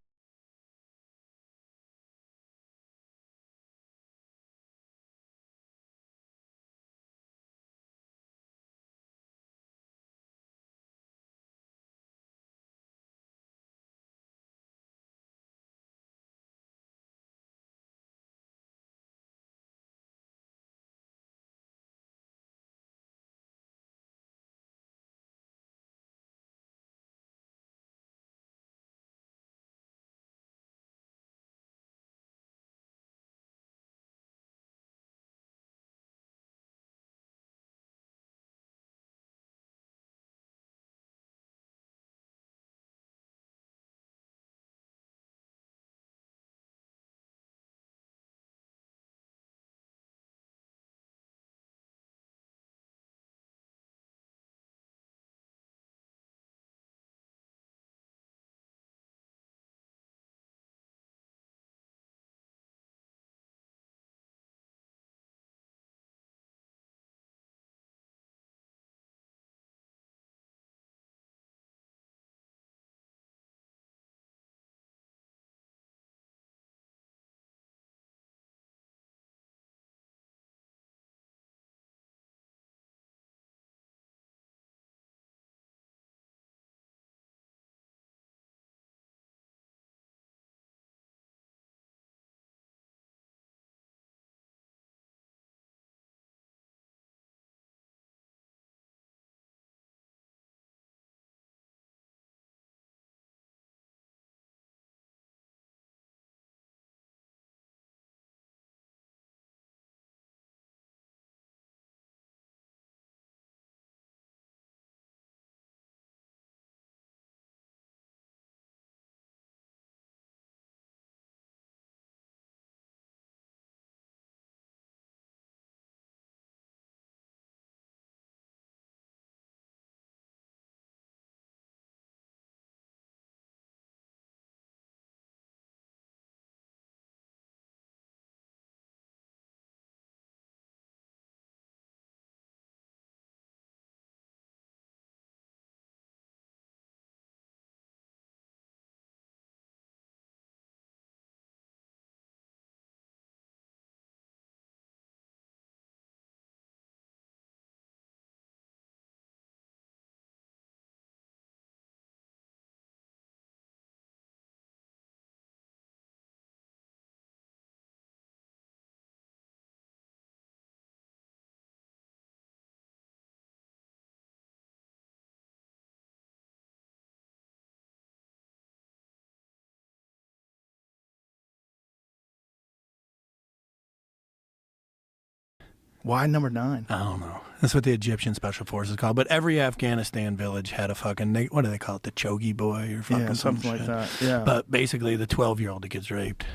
Why number 9? I don't know. That's what the Egyptian Special Forces call. But every Afghanistan village had a fucking, what do they call it? The Chogi boy or fucking Yeah, something like shit. that. Yeah. But basically the 12-year-old that gets raped.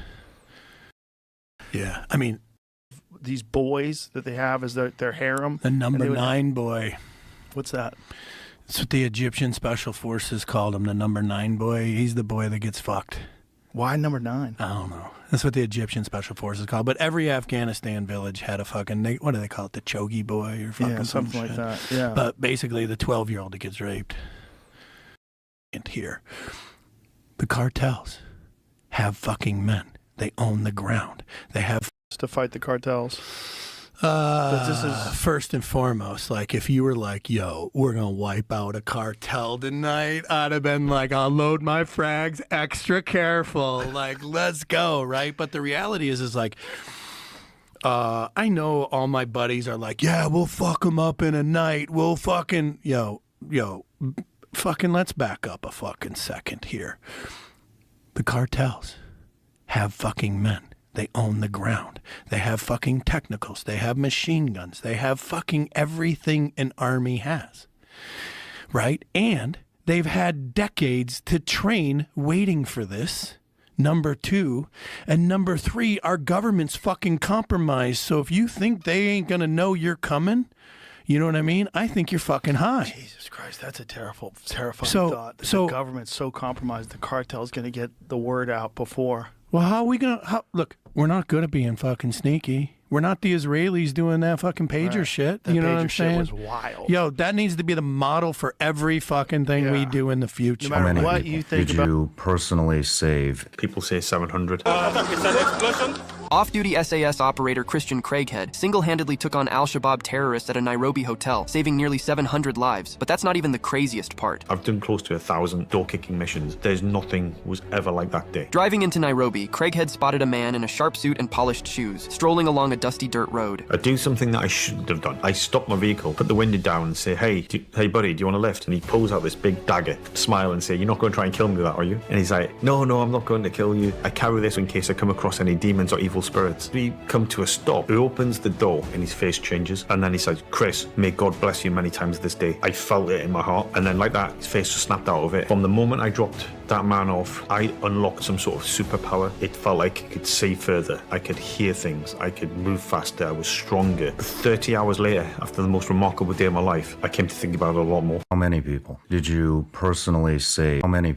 Yeah. I mean, these boys that they have as their harem. the number 9 boy. What's that? That's what the Egyptian Special Forces called him, the number 9 boy. He's the boy that gets fucked. Why number 9? I don't know. That's what the Egyptian Special Forces call. But every Afghanistan village had a fucking, what do they call it? The Chogi boy or fucking Yeah, something like shit. that. Yeah. But basically the 12-year-old that gets raped. And here, the cartels have fucking men. They own the ground. They have to fight the cartels. This is first and foremost, like if you were like, yo, we're gonna wipe out a cartel tonight, I'd have been like, I'll load my frags extra careful, like let's go, right? But the reality is like, I know all my buddies are like, yeah, we'll fuck them up in a night, we'll fucking, yo, fucking let's back up a fucking second here. The cartels have fucking men. They own the ground. They have fucking technicals. They have machine guns. They have fucking everything an army has, right? And they've had decades to train waiting for this, number 2. And number 3, our government's fucking compromised. So if you think they ain't going to know you're coming, you know what I mean? I think you're fucking high. Jesus Christ, that's a terrifying thought. So The government's so compromised, the cartel's going to get the word out before. Well, how are we going to... Look, we're not good at being fucking sneaky. We're not the Israelis doing that fucking pager shit. That you know what pager I'm shit saying? was wild. Yo, that needs to be the model for every fucking thing we do in the future. No matter what you think did you personally save? People say 700. Off-duty SAS operator Christian Craighead single-handedly took on al-Shabaab terrorists at a Nairobi hotel, saving nearly 700 lives. But that's not even the craziest part. I've done close to 1,000 door-kicking missions. There's nothing was ever like that day. Driving into Nairobi, Craighead spotted a man in a sharp suit and polished shoes, strolling along a dusty dirt road. I do something that I shouldn't have done. I stop my vehicle, put the window down and say, hey buddy, do you want a lift? And he pulls out this big dagger, smile and say, you're not going to try and kill me with that, are you? And he's like, no, I'm not going to kill you. I carry this in case I come across any demons or evil spirits. We come to a stop. He opens the door and his face changes. And then he says, Chris, may God bless you many times this day. I felt it in my heart. And then like that, his face just snapped out of it. From the moment I dropped that man off, I unlocked some sort of superpower. It felt like I could see further. I could hear things. I could move faster. I was stronger. 30 hours later, after the most remarkable day of my life, I came to think about it a lot more. How many people did you personally save? How many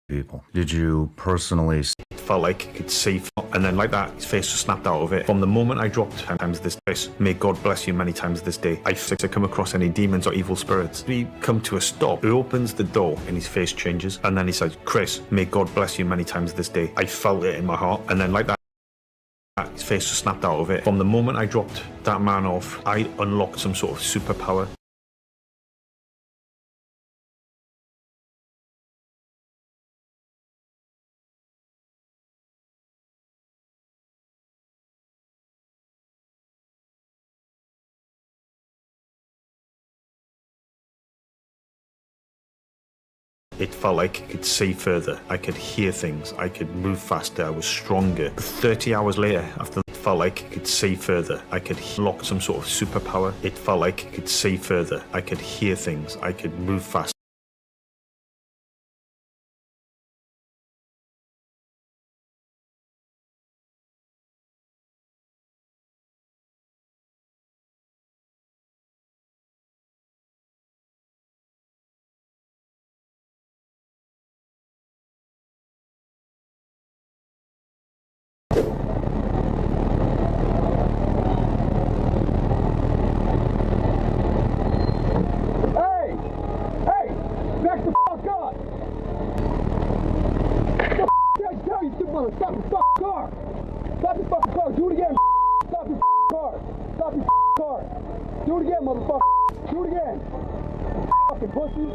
people did you personally It felt like I could see, and then like that, his face just snapped out of it. From the moment I dropped times this, Chris, may God bless you many times this day. I come across any demons or evil spirits. We come to a stop. He opens the door and his face changes, and then he says, Chris, may God bless you many times this day. I felt it in my heart, and then like that, his face just snapped out of it. From the moment I dropped that man off, I unlocked some sort of superpower. It felt like I could see further. I could hear things. I could move faster. I was stronger. 30 hours later, after it felt like I could see further. I could unlock some sort of superpower. It felt like I could see further. I could hear things. I could move faster. Stop your fucking car! Stop your fucking car! Do it again! Stop your fucking car! Stop your fucking car! Do it again, motherfucker! Do it again! Fucking pussy!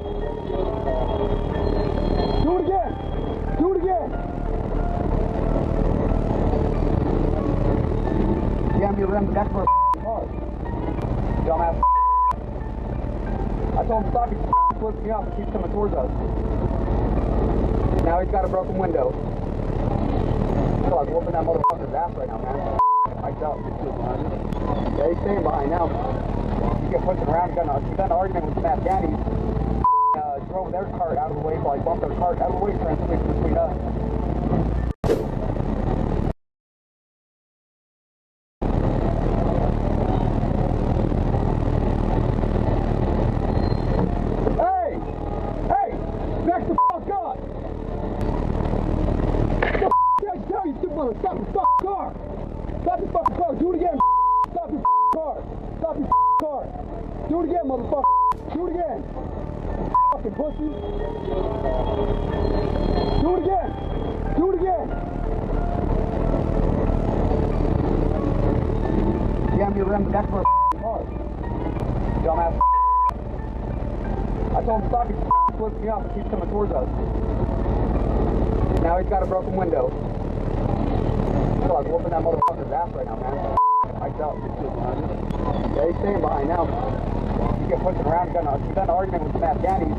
Do it again! Do it again! Jam your rim back for a car. Dumbass. I told him to stop, he flipped me off and keeps coming towards us. Now he's got a broken window. I was whooping that motherfucker's ass right now, man. Mic'd up. Yeah, he's staying behind now. You get pushing around, you got an argument with some Afghanis. Drove their cart out of the way, so I bumped their cart out of the way, transmission between us. Stop the fucking car! Stop the fucking car! Do it again! Stop your car! Stop your car! Do it again, motherfucker! Do it again! Fucking pussy! Do it again! Do it again! Jam your rim back for a car. Dumbass. I told him to stop, he flips me off and keeps coming towards us. Now he's got a broken window. I was whooping that motherfucker's ass right now, man. Mic'd up. Yeah, he's staying behind now. You get pushing around, you got an argument with some Afghanis.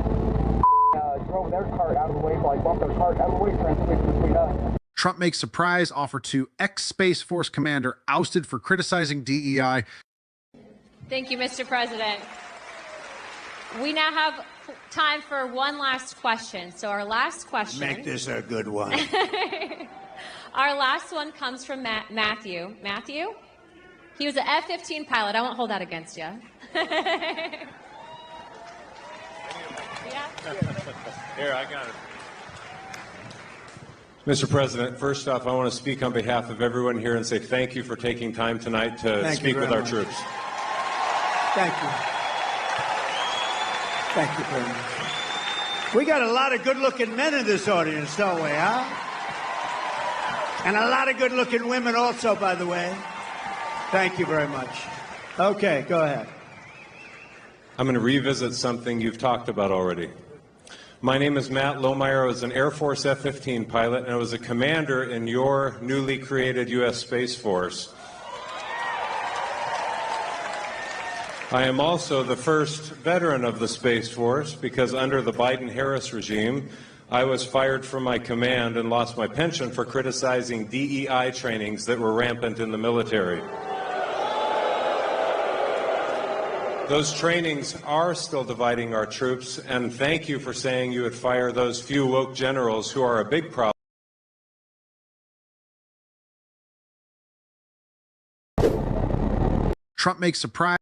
Drove their cart out of the way, so I bumped their cart out of the way, transmission between us. Trump makes surprise offer to ex-Space Force commander ousted for criticizing DEI. Thank you, Mr. President. We now have time for one last question. So our last question. Make this a good one. Our last one comes from Matthew. Matthew? He was an F-15 pilot. I won't hold that against you. Here, I got it. Mr. President, first off, I want to speak on behalf of everyone here and say thank you for taking time tonight to speak with our troops. Thank you. Thank you very much. We got a lot of good-looking men in this audience, don't we, huh? And a lot of good-looking women also, by the way. Thank you very much. Okay, go ahead. I'm going to revisit something you've talked about already. My name is Matt Lohmeyer. I was an Air Force F-15 pilot, and I was a commander in your newly created U.S. Space Force. I am also the first veteran of the Space Force because under the Biden-Harris regime, I was fired from my command and lost my pension for criticizing DEI trainings that were rampant in the military. Those trainings are still dividing our troops, and thank you for saying you would fire those few woke generals who are a big problem. Trump makes surprise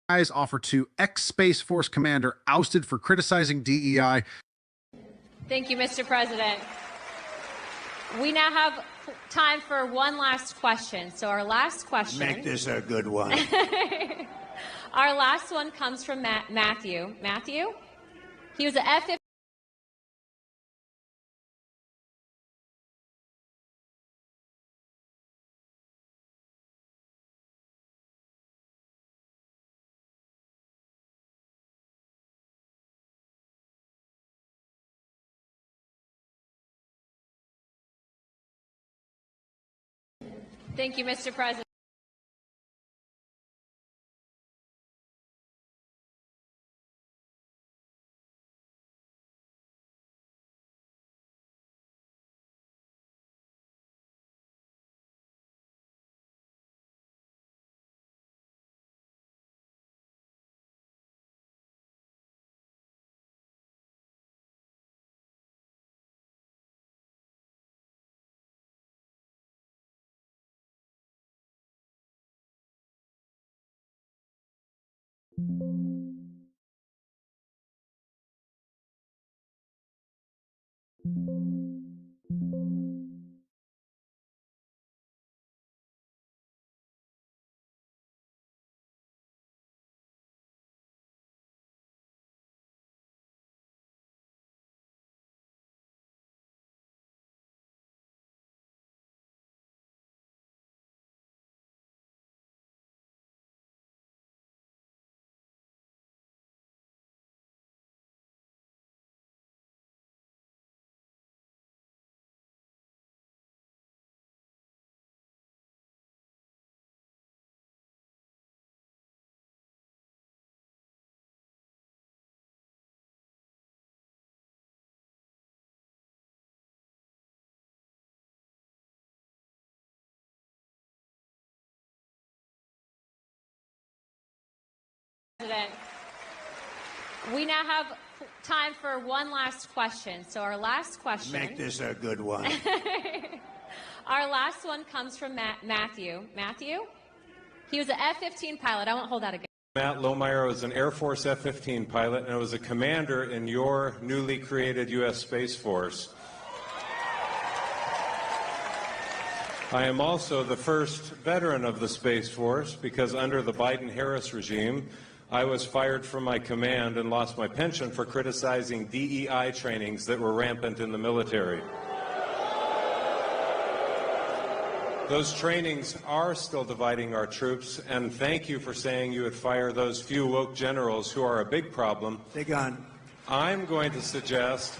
offer to ex-Space Force commander ousted for criticizing DEI. Thank you, Mr. President. We now have time for one last question. So our last question. Make this a good one. Our last one comes from Matthew. Matthew? He was an F-15. Thank you, Mr. President. We now have time for one last question. So our last question. Make this a good one. Our last one comes from Matthew. Matthew? He was an F-15 pilot. I won't hold that again. Matt Lohmeyer was an Air Force F-15 pilot and was a commander in your newly created U.S. Space Force. I am also the first veteran of the Space Force because under the Biden-Harris regime, I was fired from my command and lost my pension for criticizing DEI trainings that were rampant in the military. Those trainings are still dividing our troops, and thank you for saying you would fire those few woke generals who are a big problem. They're gone. I'm going to suggest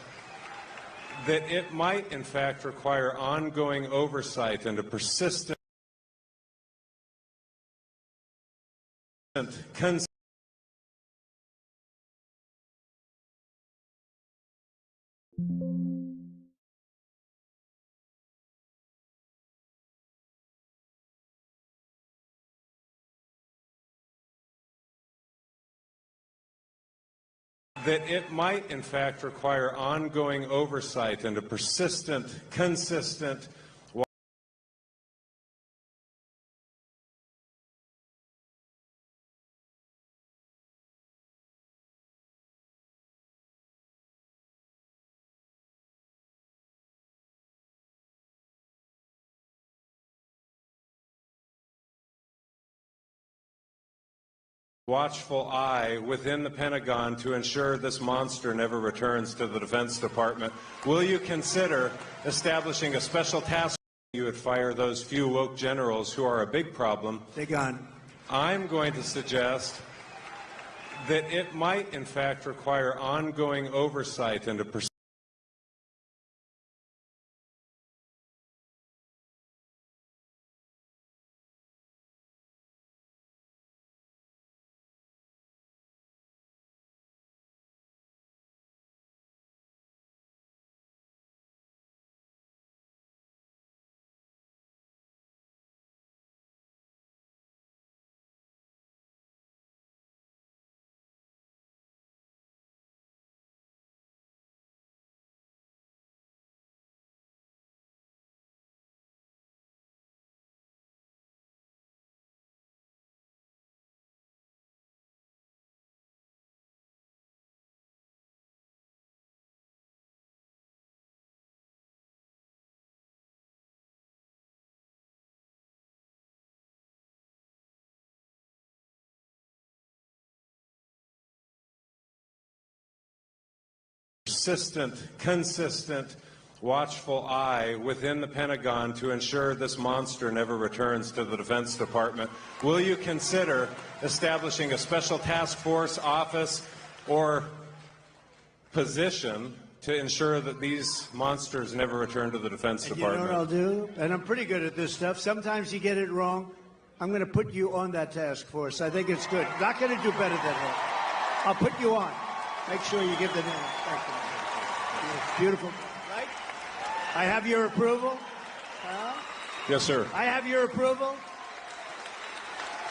that it might, in fact, require ongoing oversight and a persistent that it might, in fact, require ongoing oversight and a persistent, consistent watchful eye within the Pentagon to ensure this monster never returns to the Defense Department. Will you consider establishing a special task force? You would fire those few woke generals who are a big problem. They're gone. I'm going to suggest that it might, in fact, require ongoing oversight and a consistent, watchful eye within the Pentagon to ensure this monster never returns to the Defense Department? Will you consider establishing a special task force, office, or position to ensure that these monsters never return to the Defense Department? You know what I'll do? And I'm pretty good at this stuff. Sometimes you get it wrong. I'm going to put you on that task force. I think it's good. Not going to do better than him. I'll put you on. Make sure you give the name. Thank you. Beautiful. Right? I have your approval? Yes, sir. I have your approval?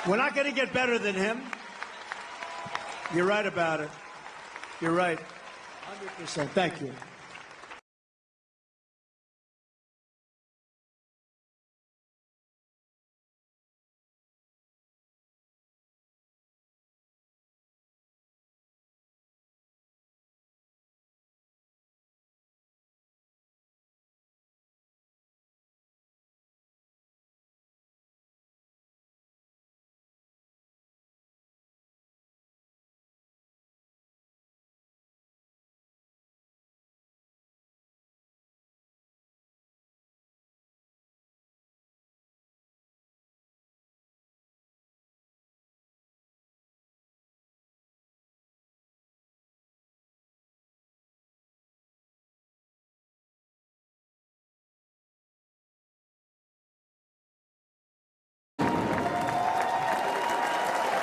We're not going to get better than him. You're right about it. You're right. 100%. Thank you.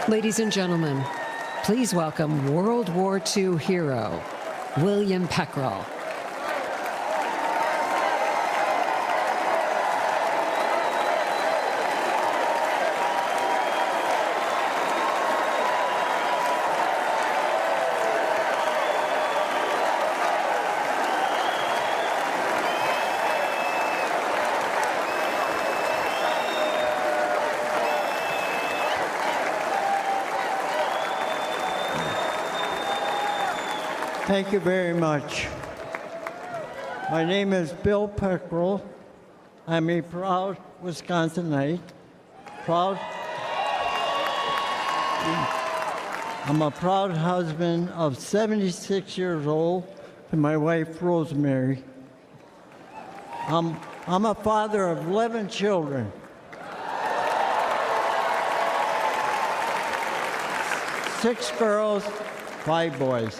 Ladies and gentlemen, please welcome World War II hero, William Peckrell. Thank you very much. My name is Bill Peckrell. I'm a proud Wisconsinite. I'm a proud husband of 76 years old to my wife, Rosemary. I'm a father of 11 children. 6 girls, 5 boys.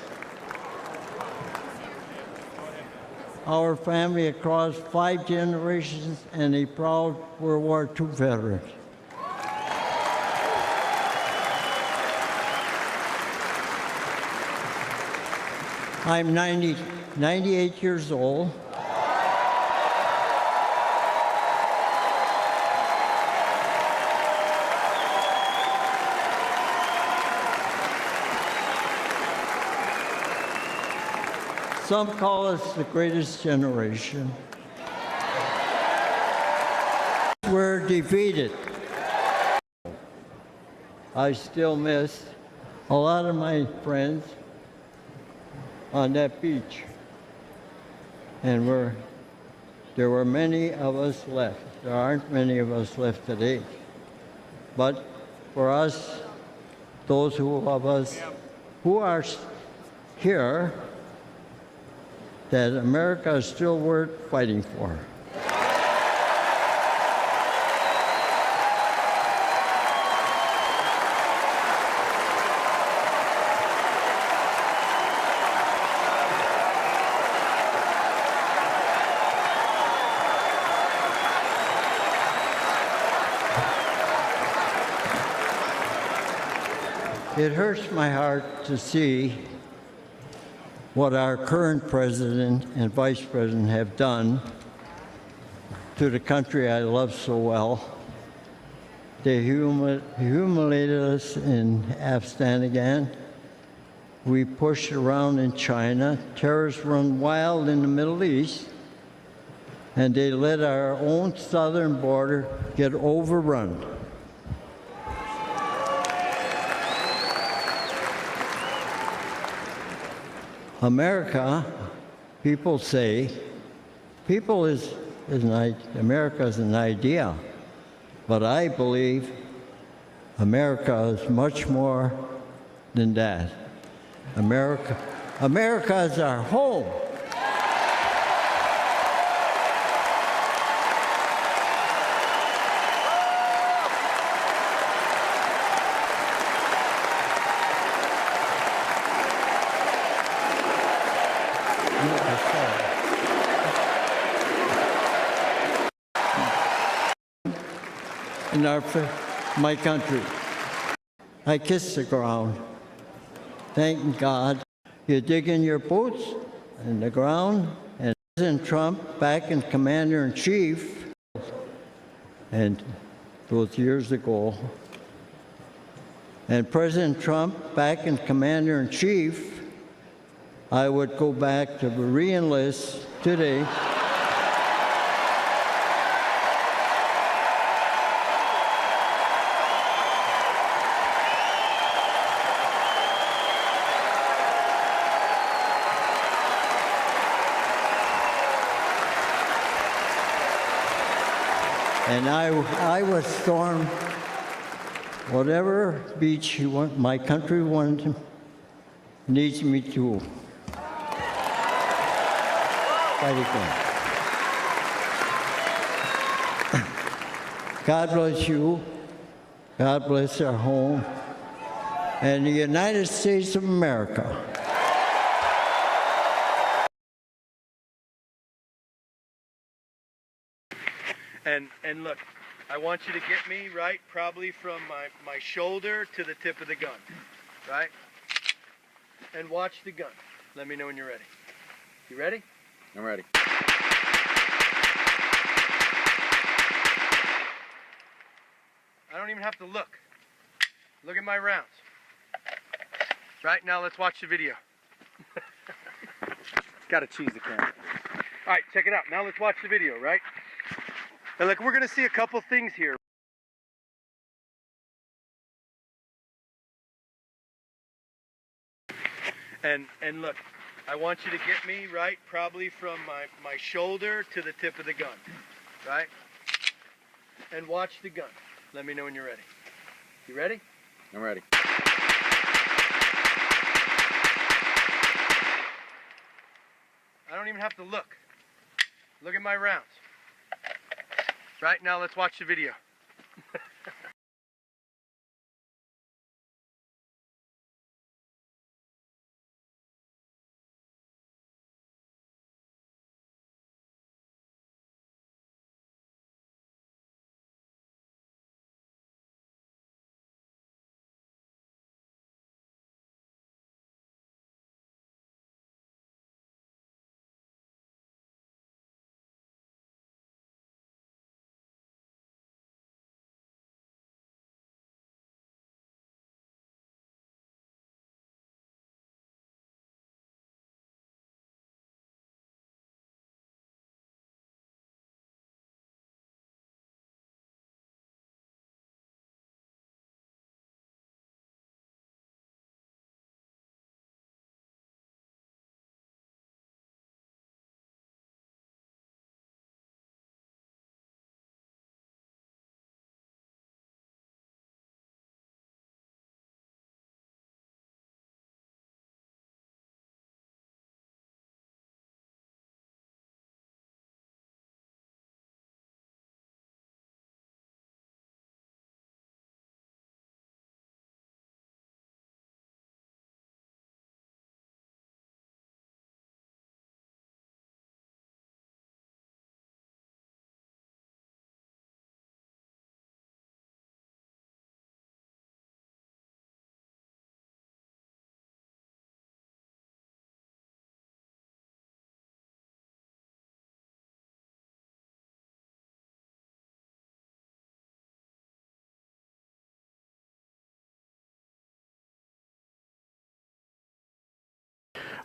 Our family across 5 generations and a proud World War II veteran. I'm 98 years old. Some call us the greatest generation. We're defeated. I still miss a lot of my friends on that beach. And there were many of us left. There aren't many of us left today. But for us, those of us who are here, that America is still worth fighting for. It hurts my heart to see what our current president and vice president have done to the country I love so well. They humiliated us in Afghanistan. We pushed around in China. Terrorists run wild in the Middle East. And they let our own southern border get overrun. America, people say, America is an idea, but I believe America is much more than that. America America is our home. In my country, I kiss the ground, thanking God. You dig in your boots in the ground, and President Trump back in Commander-in-Chief, and those years ago, and President Trump back in Commander-in-Chief, I would go back to re-enlist today. And I would storm whatever beach my country needs me to fight again. God bless you. God bless our home and the United States of America. And look, I want you to get me, right, probably from my shoulder to the tip of the gun, right? And watch the gun. Let me know when you're ready. You ready? I'm ready. I don't even have to look. Look at my rounds. Right, now let's watch the video. Gotta cheese the camera. All right, check it out. Now let's watch the video, right? And look, we're gonna see a couple things here. And look, I want you to get me, right, probably from my shoulder to the tip of the gun, right? And watch the gun. Let me know when you're ready. You ready? I'm ready. I don't even have to look. Look at my rounds. Right, now let's watch the video.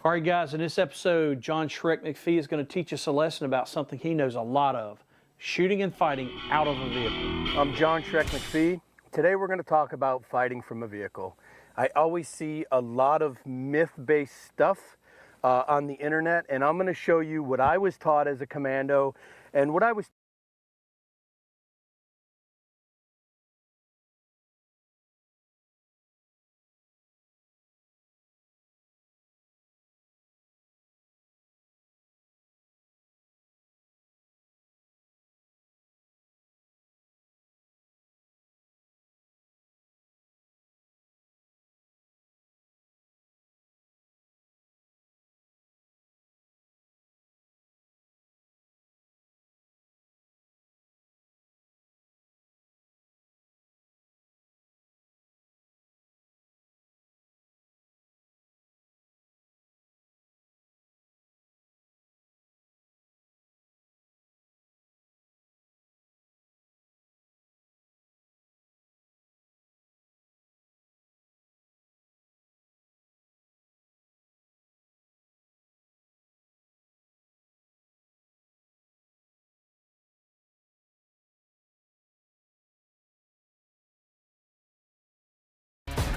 All right, guys, in this episode, John Shrek McPhee is going to teach us a lesson about something he knows a lot of, shooting and fighting out of a vehicle. I'm John Shrek McPhee. Today we're going to talk about fighting from a vehicle. I always see a lot of myth-based stuff on the internet, and I'm going to show you what I was taught as a commando and what I was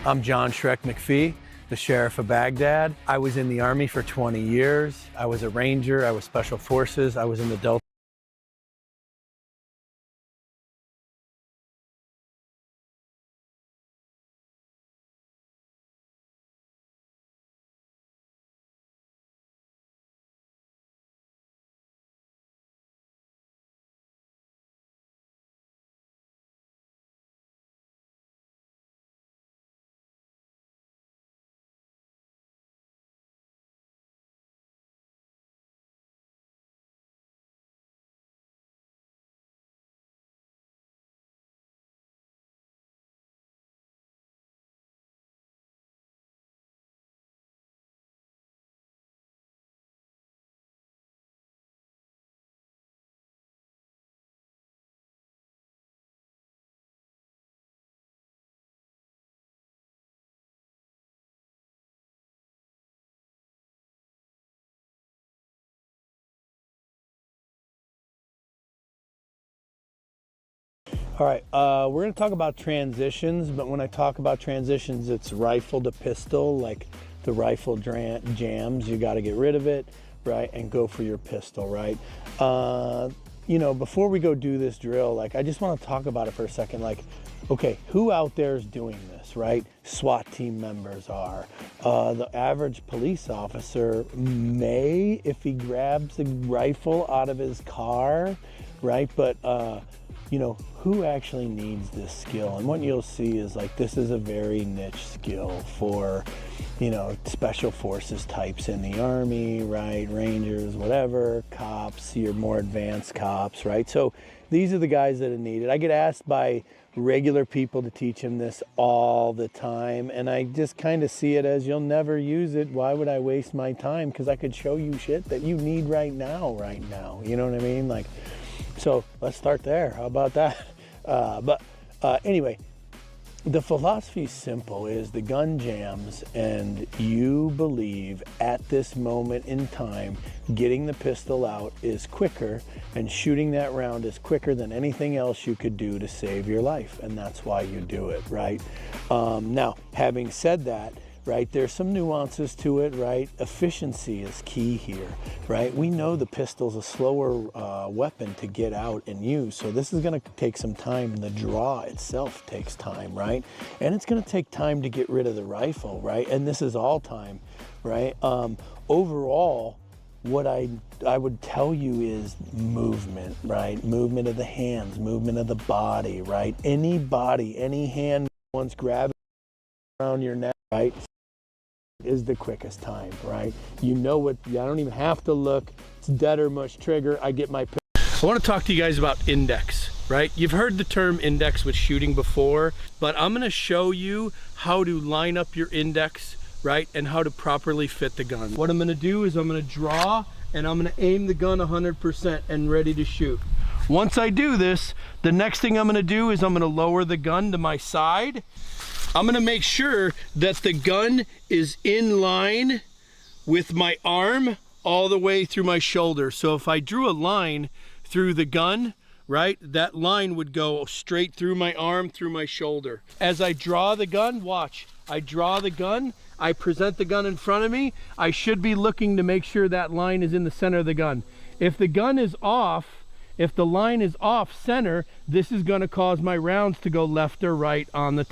I'm John Shrek McPhee, the Sheriff of Baghdad. I was in the Army for 20 years. I was a Ranger, I was Special Forces, I was in the Delta. All right, we're going to talk about transitions, but when I talk about transitions, it's rifle to pistol, like the rifle jams. You got to get rid of it, right, and go for your pistol, right? You know, before we go do this drill, like, I just want to talk about it for a second. Like, okay, who out there is doing this, right? SWAT team members are. The average police officer may, if he grabs a rifle out of his car, right? But, you know, who actually needs this skill? And what you'll see is, like, this is a very niche skill for, you know, special forces types in the Army, right? Rangers, whatever, cops, your more advanced cops, right? So these are the guys that are needed. I get asked by regular people to teach them this all the time, and I just kind of see it as, you'll never use it. Why would I waste my time? Because I could show you shit that you need right now. You know what I mean? Like, so let's start there. How about that? Anyway, the philosophy is simple, is the gun jams, and you believe at this moment in time, getting the pistol out is quicker and shooting that round is quicker than anything else you could do to save your life. And that's why you do it, right? Now, having said that, right, there's some nuances to it, right? Efficiency is key here, right? We know the pistol's a slower weapon to get out and use, so this is gonna take some time. The draw itself takes time, right? And it's gonna take time to get rid of the rifle, right? And this is all time, right? Overall, what I would tell you is movement, right? Movement of the hands, movement of the body, right? Any body, any hand once grabbing around your neck, right, is the quickest time, right? You know what, I don't even have to look. It's dead or mush trigger. I get my... I want to talk to you guys about index, right? You've heard the term index with shooting before, but I'm going to show you how to line up your index, right? And how to properly fit the gun. What I'm going to do is I'm going to draw and I'm going to aim the gun 100% and ready to shoot. Once I do this, the next thing I'm going to do is I'm going to lower the gun to my side. I'm going to make sure that the gun is in line with my arm all the way through my shoulder. So if I drew a line through the gun, right, that line would go straight through my arm, through my shoulder. As I draw the gun, watch, I draw the gun, I present the gun in front of me, I should be looking to make sure that line is in the center of the gun. If the gun is off, if the line is off center, this is going to cause my rounds to go left or right on the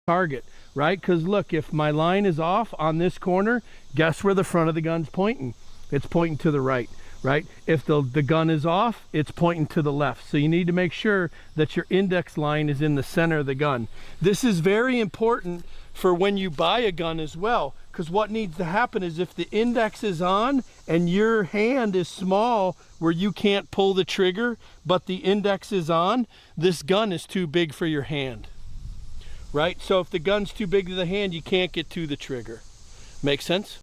target, right? Because look, if my line is off on this corner, guess where the front of the gun's pointing? It's pointing to the right, right? If the gun is off, it's pointing to the left. So you need to make sure that your index line is in the center of the gun. This is very important for when you buy a gun as well, because what needs to happen is if the index is on and your hand is small where you can't pull the trigger, but the index is on, this gun is too big for your hand. Right? So if the gun's too big to the hand, you can't get to the trigger. Make sense?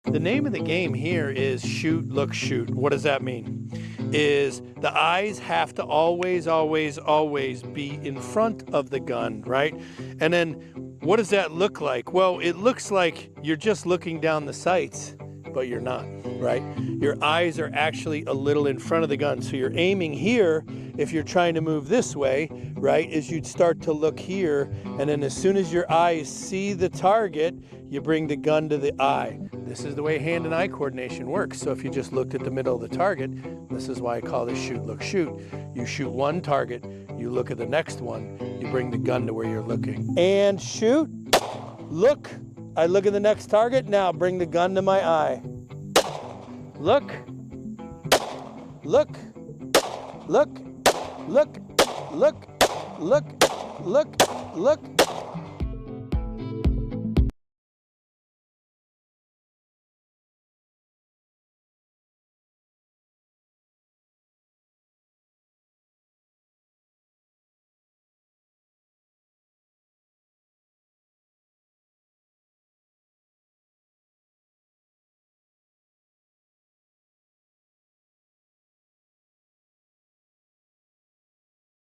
The name of the game here is shoot, look, shoot. What does that mean? Is the eyes have to always, always, always be in front of the gun, right? And then what does that look like? Well, it looks like you're just looking down the sights. but you're not, right? Your eyes are actually a little in front of the gun. So you're aiming here. If you're trying to move this way, right, is you'd start to look here, and then as soon as your eyes see the target, you bring the gun to the eye. This is the way hand and eye coordination works. So if you just looked at the middle of the target, this is why I call this shoot, look, shoot. You shoot one target, you look at the next one, you bring the gun to where you're looking. And shoot, look, I look at the next target, now bring the gun to my eye. Look, look, look, look, look, look, look, look.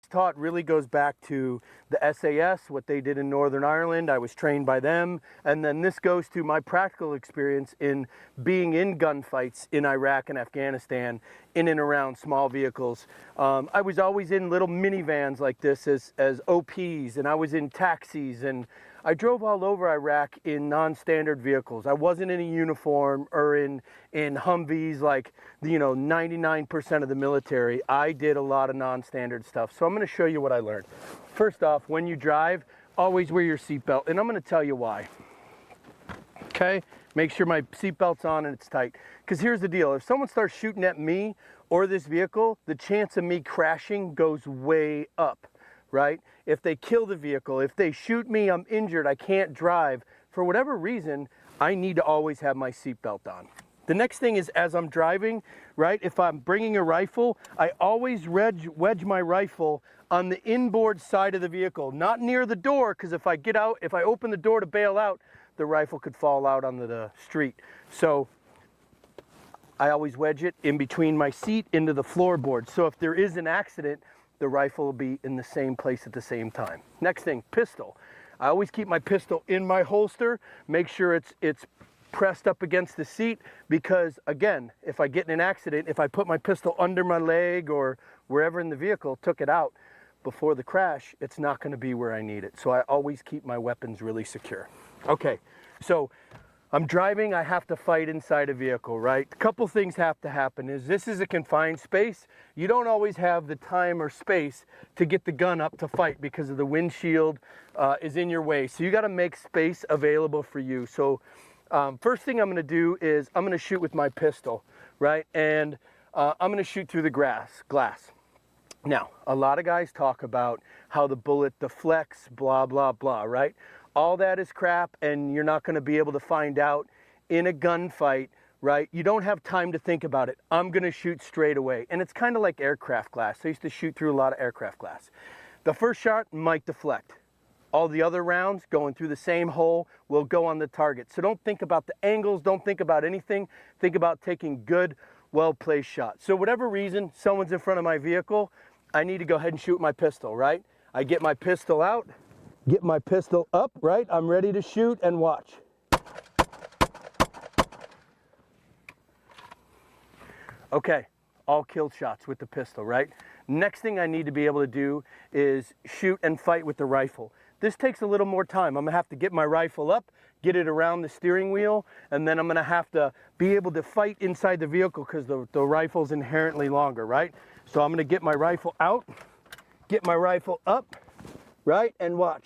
Taught really goes back to the SAS, what they did in Northern Ireland. I was trained by them. And then this goes to my practical experience in being in gunfights in Iraq and Afghanistan, in and around small vehicles. I was always in little minivans like this as OPs, and I was in taxis, and I drove all over Iraq in non-standard vehicles. I wasn't in a uniform or in Humvees like, 99% of the military. I did a lot of non-standard stuff. So I'm going to show you what I learned. First off, when you drive, always wear your seatbelt, and I'm going to tell you why. Okay? Make sure my seatbelt's on and it's tight. Because here's the deal. If someone starts shooting at me or this vehicle, the chance of me crashing goes way up, right? If they kill the vehicle, if they shoot me, I'm injured, I can't drive. For whatever reason, I need to always have my seatbelt on. The next thing is, as I'm driving, right, if I'm bringing a rifle, I always wedge my rifle on the inboard side of the vehicle, not near the door, because if I get out, if I open the door to bail out, the rifle could fall out onto the street. So I always wedge it in between my seat into the floorboard. So if there is an accident, the rifle will be in the same place at the same time. Next thing, pistol. I always keep my pistol in my holster, make sure it's pressed up against the seat, because again, if I get in an accident, if I put my pistol under my leg or wherever in the vehicle, took it out before the crash, it's not going to be where I need it. So I always keep my weapons really secure. Okay, so I'm driving, I have to fight inside a vehicle, right? A couple things have to happen. This is a confined space. You don't always have the time or space to get the gun up to fight because of the windshield is in your way. So you got to make space available for you. So first thing I'm going to do is I'm going to shoot with my pistol, right? And I'm going to shoot through the glass. Now, a lot of guys talk about how the bullet deflects, blah, blah, blah, right? All that is crap, and you're not going to be able to find out in a gunfight, right? You don't have time to think about it. I'm going to shoot straight away. And it's kind of like aircraft glass. I used to shoot through a lot of aircraft glass. The first shot might deflect. All the other rounds going through the same hole will go on the target. So don't think about the angles, don't think about anything. Think about taking good, well-placed shots. So whatever reason, someone's in front of my vehicle, I need to go ahead and shoot my pistol, right? I get my pistol out, get my pistol up, right? I'm ready to shoot, and watch. Okay, all kill shots with the pistol, right? Next thing I need to be able to do is shoot and fight with the rifle. This takes a little more time. I'm gonna have to get my rifle up, get it around the steering wheel, and then I'm gonna have to be able to fight inside the vehicle because the rifle's inherently longer, right? So I'm gonna get my rifle out, get my rifle up, right, and watch.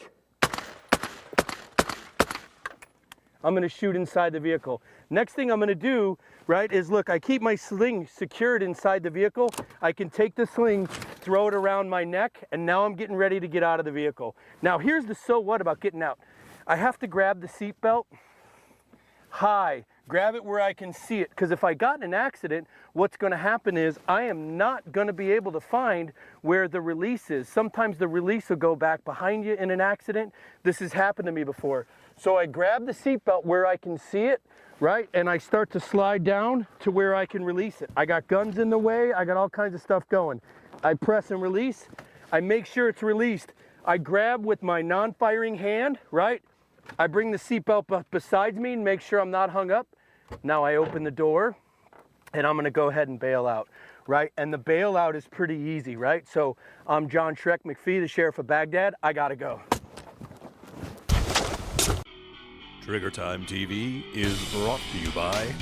I'm gonna shoot inside the vehicle. Next thing I'm gonna do, right, is look, I keep my sling secured inside the vehicle. I can take the sling, throw it around my neck, and now I'm getting ready to get out of the vehicle. Now here's the so what about getting out. I have to grab the seatbelt high, grab it where I can see it, because if I got in an accident, what's gonna happen is I am not gonna be able to find where the release is. Sometimes the release will go back behind you in an accident. This has happened to me before. So I grab the seatbelt where I can see it, right? And I start to slide down to where I can release it. I got guns in the way, I got all kinds of stuff going. I press and release, I make sure it's released. I grab with my non-firing hand, right? I bring the seatbelt up beside me and make sure I'm not hung up. Now I open the door and I'm gonna go ahead and bail out, right? And the bailout is pretty easy, right? So I'm John Shrek McPhee, the Sheriff of Baghdad. I gotta go. Trigger Time TV is brought to you by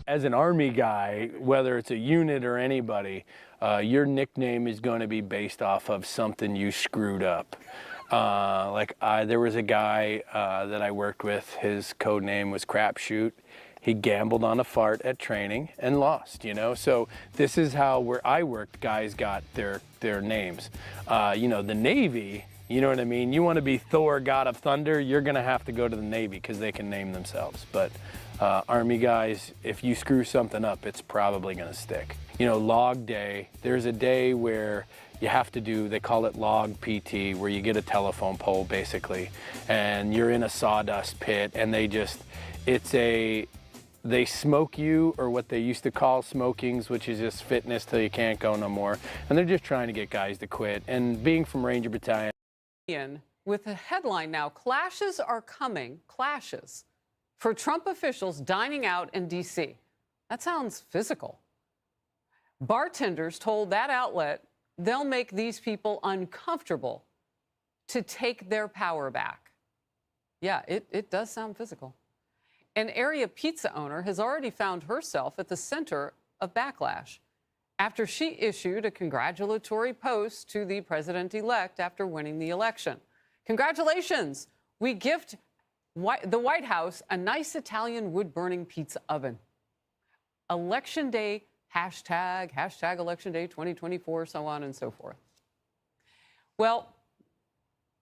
As an Army guy, whether it's a unit or anybody, your nickname is going to be based off of something you screwed up. There was a guy that I worked with, his code name was Crapshoot. He gambled on a fart at training and lost, you know? So this is how where I worked, guys got their names. The Navy, you know what I mean? You want to be Thor, God of Thunder, you're going to have to go to the Navy because they can name themselves. But Army guys, if you screw something up, it's probably going to stick. Log day, there's a day where you have to do, they call it log PT, where you get a telephone pole basically, and you're in a sawdust pit, and they smoke you, or what they used to call smokings, which is just fitness till you can't go no more. And they're just trying to get guys to quit. And being from Ranger Battalion. With a headline now, clashes are coming, clashes, for Trump officials dining out in D.C. That sounds physical. Bartenders told that outlet they'll make these people uncomfortable to take their power back. Yeah, it does sound physical. An area pizza owner has already found herself at the center of backlash after she issued a congratulatory post to the president-elect after winning the election. Congratulations! We gift the White House a nice Italian wood-burning pizza oven. Election Day, hashtag Election Day 2024, so on and so forth. Well,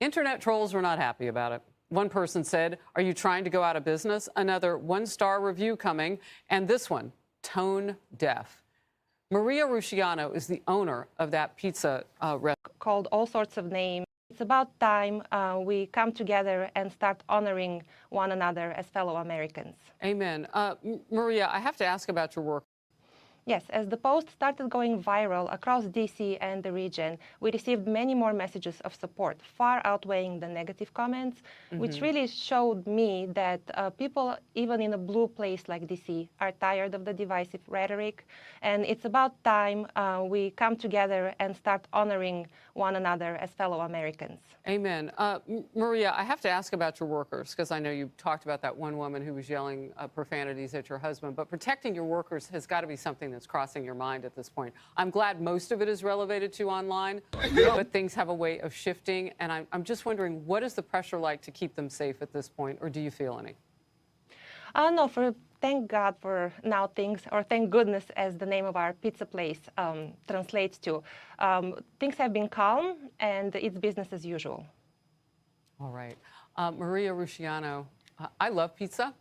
internet trolls were not happy about it. One person said, "Are you trying to go out of business?" Another, one-star review coming. And this one, tone deaf. Maria Rusciano is the owner of that pizza restaurant. Called all sorts of names. It's about time we come together and start honoring one another as fellow Americans. Amen. Maria, I have to ask about your work. Yes, as the post started going viral across DC and the region, we received many more messages of support, far outweighing the negative comments, which really showed me that people, even in a blue place like DC, are tired of the divisive rhetoric. And it's about time we come together and start honoring one another as fellow Americans. Amen. Maria, I have to ask about your workers, because I know you talked about that one woman who was yelling profanities at your husband, but protecting your workers has got to be something that's crossing your mind at this point. I'm glad most of it is relegated to online, but things have a way of shifting, and I'm just wondering, what is the pressure like to keep them safe at this point, or do you feel any? No, thank God for now things, or thank goodness as the name of our pizza place translates to. Things have been calm and it's business as usual. All right. Maria Rusciano, I love pizza.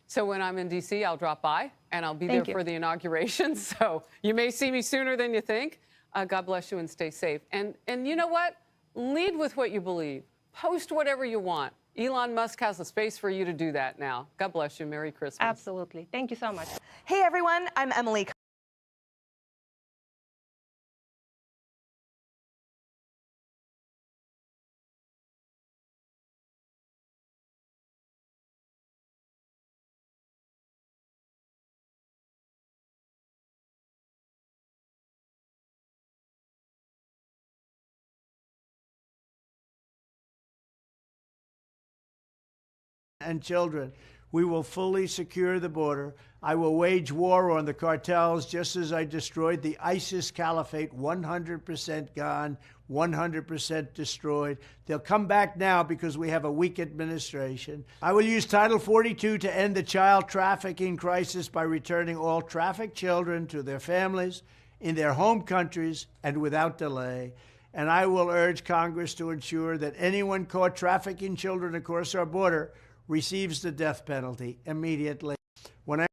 So when I'm in D.C., I'll drop by, and I'll be there for the inauguration. So you may see me sooner than you think. God bless you and stay safe. And you know what? Lead with what you believe. Post whatever you want. Elon Musk has the space for you to do that now. God bless you. Merry Christmas. Absolutely. Thank you so much. Hey, everyone. I'm Emily. And children. We will fully secure the border. I will wage war on the cartels just as I destroyed the ISIS caliphate, 100% gone, 100% destroyed. They'll come back now because we have a weak administration. I will use Title 42 to end the child trafficking crisis by returning all trafficked children to their families in their home countries and without delay. And I will urge Congress to ensure that anyone caught trafficking children across our border receives the death penalty immediately. When I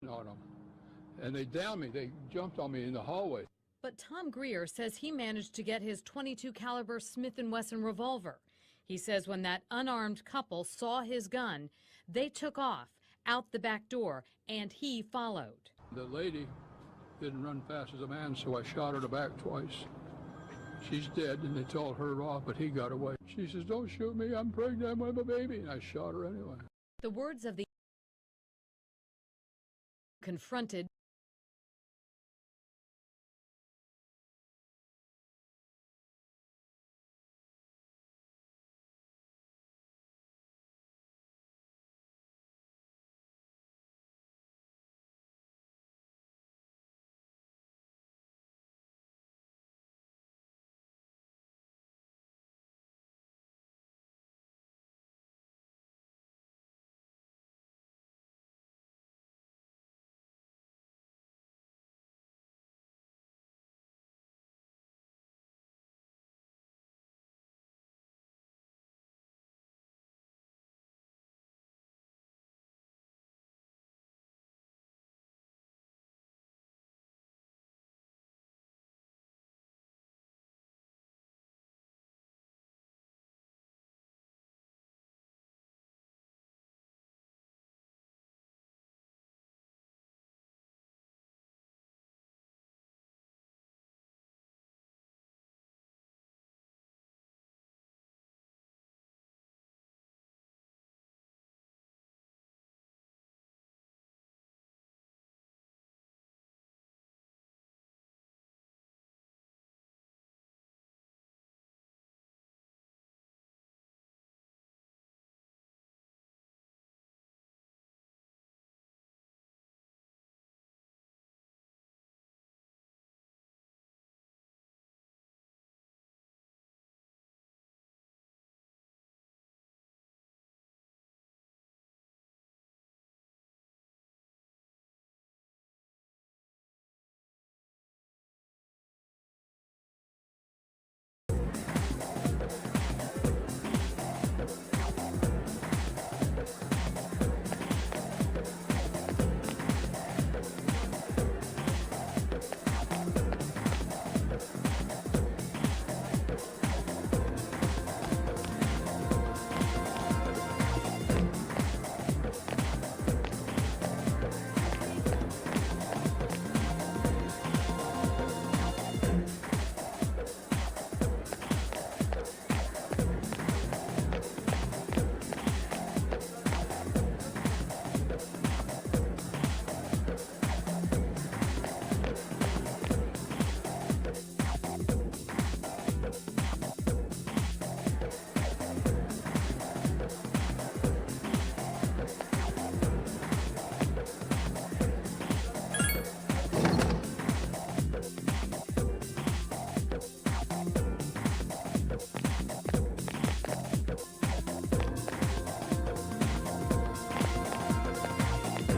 on them. And they downed me. They jumped on me in the hallway. But Tom Greer says he managed to get his .22 caliber Smith & Wesson revolver. He says when that unarmed couple saw his gun, they took off out the back door, and he followed. The lady didn't run fast as a man, so I shot her in the back twice. She's dead, and they told her off, but he got away. She says, "Don't shoot me, I'm pregnant with a baby," and I shot her anyway. The words of the confronted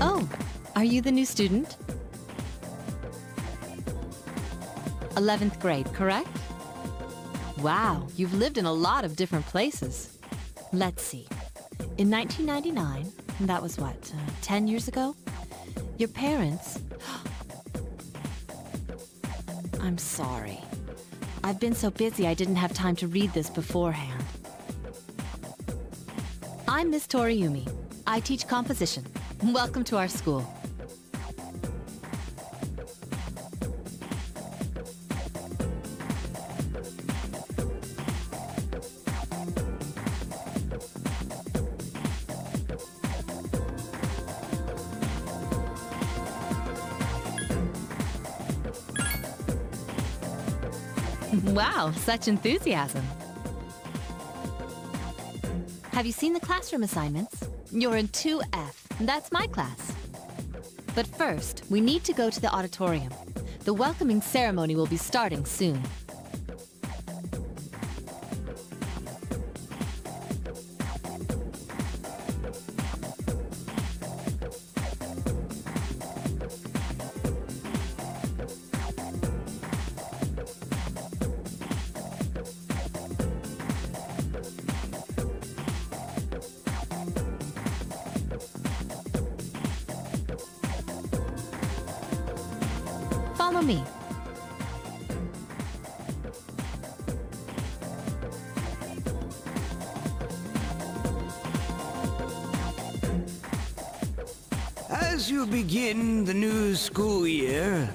Oh, are you the new student? 11th grade, correct? Wow, you've lived in a lot of different places. Let's see. In 1999, that was what, 10 years ago? Your parents... I'm sorry. I've been so busy I didn't have time to read this beforehand. I'm Miss Toriumi. I teach composition. Welcome to our school. Wow, such enthusiasm. Have you seen the classroom assignments? You're in 2F. That's my class. But first, we need to go to the auditorium. The welcoming ceremony will be starting soon. Follow me. As you begin the new school year,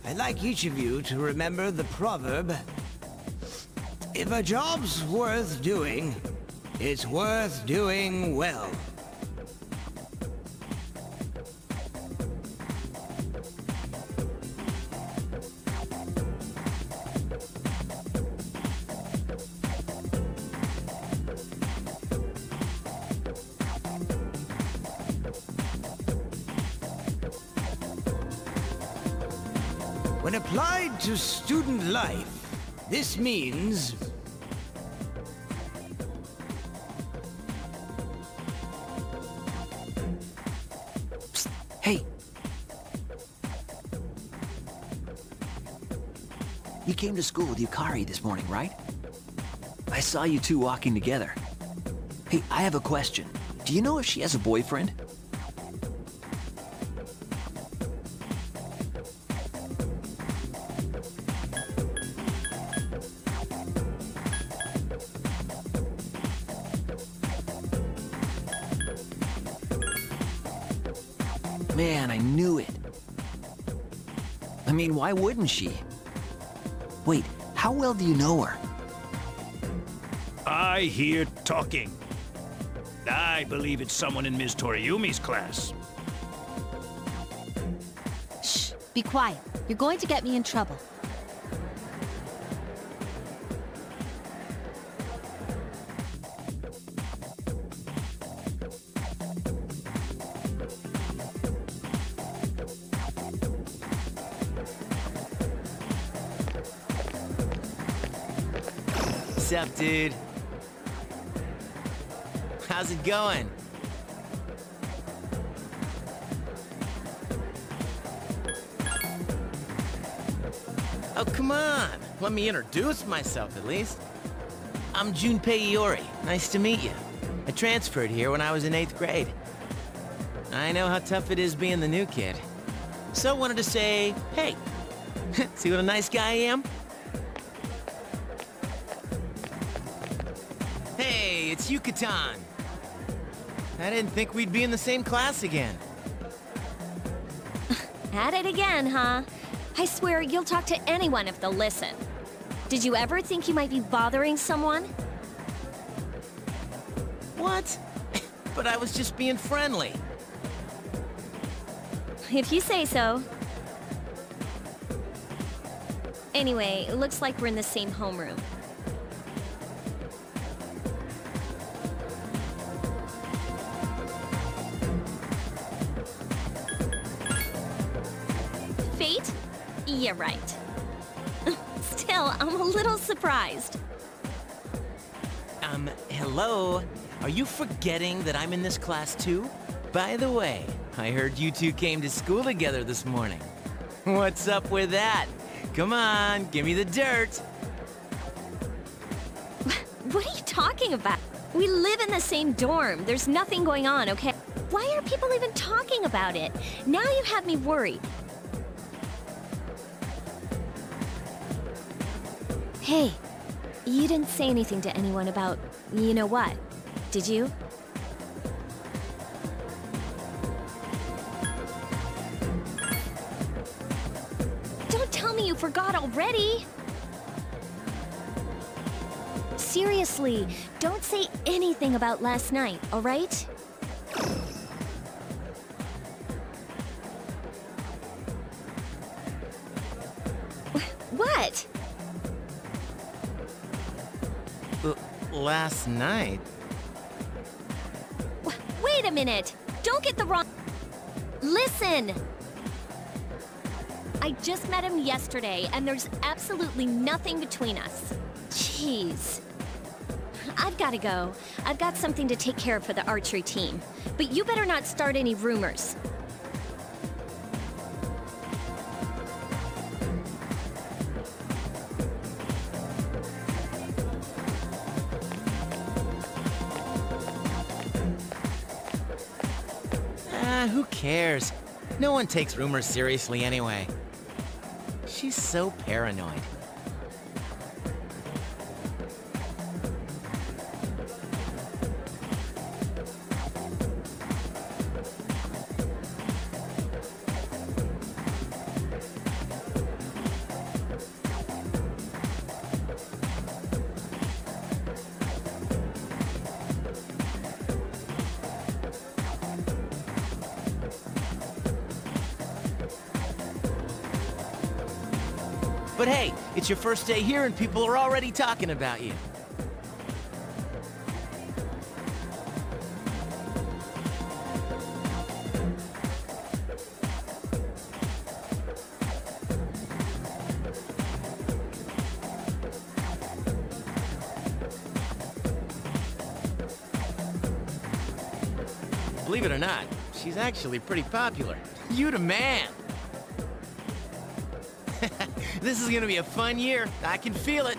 I'd like each of you to remember the proverb, if a job's worth doing, it's worth doing well. When applied to student life, this means Psst. Hey! You came to school with Yukari this morning, right? I saw you two walking together. Hey, I have a question. Do you know if she has a boyfriend? Man, I knew it. I mean, why wouldn't she? Wait, how well do you know her? I hear talking. I believe it's someone in Ms. Toriumi's class. Shh, be quiet. You're going to get me in trouble. What's up, dude? How's it going? Oh, come on. Let me introduce myself, at least. I'm Junpei Iori. Nice to meet you. I transferred here when I was in 8th grade. I know how tough it is being the new kid. So I wanted to say, hey, see what a nice guy I am? Hey, it's Yucatan. I didn't think we'd be in the same class again. At it again, huh? I swear you'll talk to anyone if they'll listen. Did you ever think you might be bothering someone? What? But I was just being friendly. If you say so. Anyway, it looks like we're in the same homeroom. Fate? Yeah, right. Still, I'm a little surprised. Hello? Are you forgetting that I'm in this class too? By the way, I heard you two came to school together this morning. What's up with that? Come on, give me the dirt. What are you talking about? We live in the same dorm. There's nothing going on, okay? Why are people even talking about it? Now you have me worried. Hey, you didn't say anything to anyone about, you know what, did you? Don't tell me you forgot already! Seriously, don't say anything about last night, all right? What? Last night? Wait a minute! Don't get the wrong... Listen! I just met him yesterday, and there's absolutely nothing between us. Jeez. I've got to go. I've got something to take care of for the archery team. But you better not start any rumors. Who cares? No one takes rumors seriously anyway. She's so paranoid. But hey, it's your first day here and people are already talking about you. Believe it or not, she's actually pretty popular. You the man! This is gonna be a fun year. I can feel it.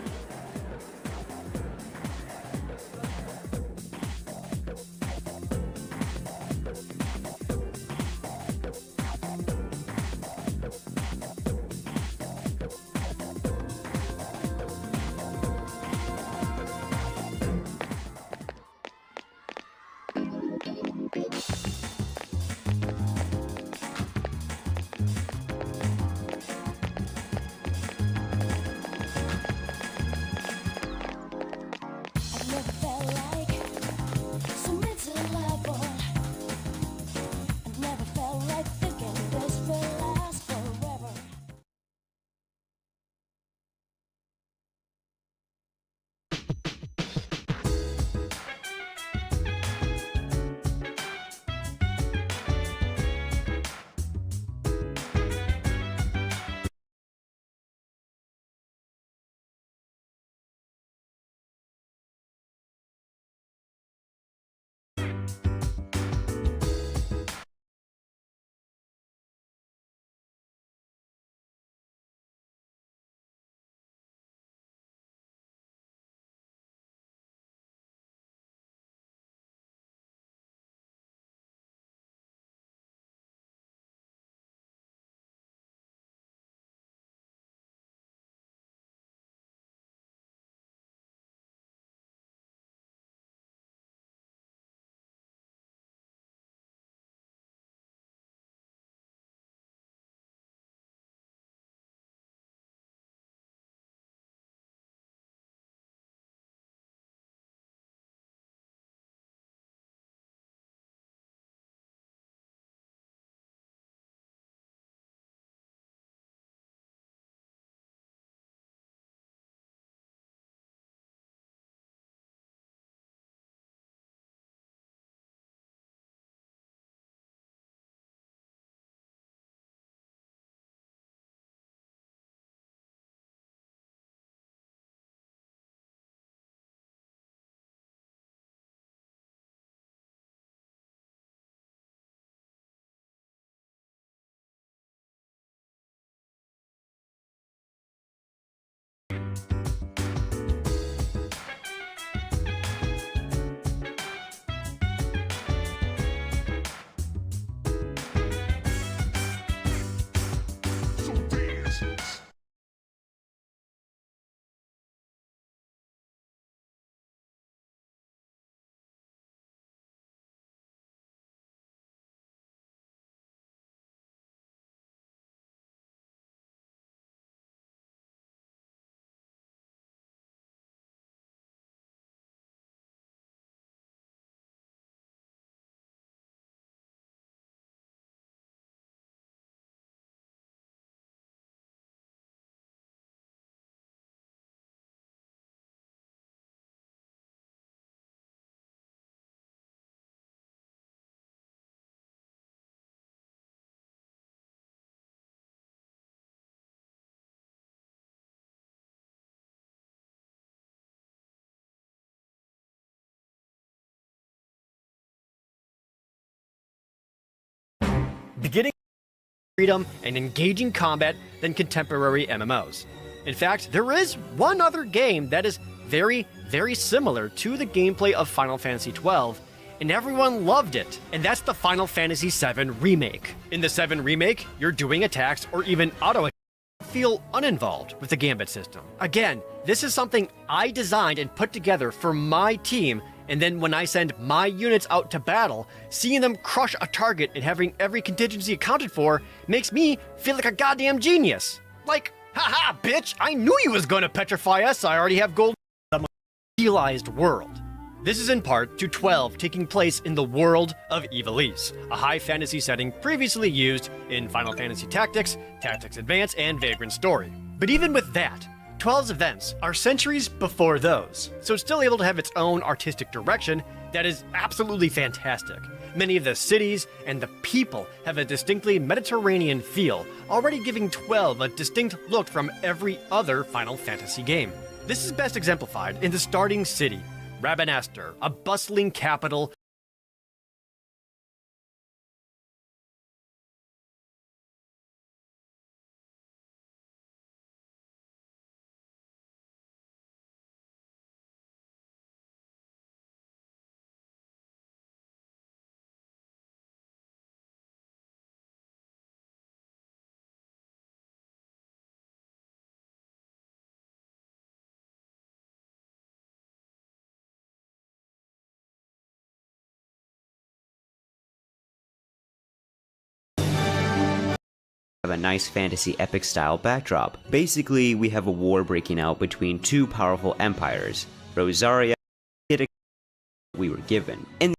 beginning freedom and engaging combat than contemporary MMOs. In fact, there is one other game that is very, very similar to the gameplay of Final Fantasy XII, and everyone loved it, and that's the Final Fantasy VII Remake. In the 7 Remake, you're doing attacks or even auto feel uninvolved with the Gambit system. Again, this is something I designed and put together for my team, and then when I send my units out to battle, seeing them crush a target and having every contingency accounted for makes me feel like a goddamn genius. Like, haha, bitch, I knew you was gonna petrify us, I already have gold in the realized world. This is in part to 12 taking place in the world of Ivalice, a high fantasy setting previously used in Final Fantasy Tactics, Tactics Advance, and Vagrant Story. But even with that, 12's events are centuries before those, so it's still able to have its own artistic direction that is absolutely fantastic. Many of the cities and the people have a distinctly Mediterranean feel, already giving 12 a distinct look from every other Final Fantasy game. This is best exemplified in the starting city, Rabanastre, a bustling capital have a nice fantasy epic style backdrop. Basically, we have a war breaking out between two powerful empires, Rosaria and we were given. And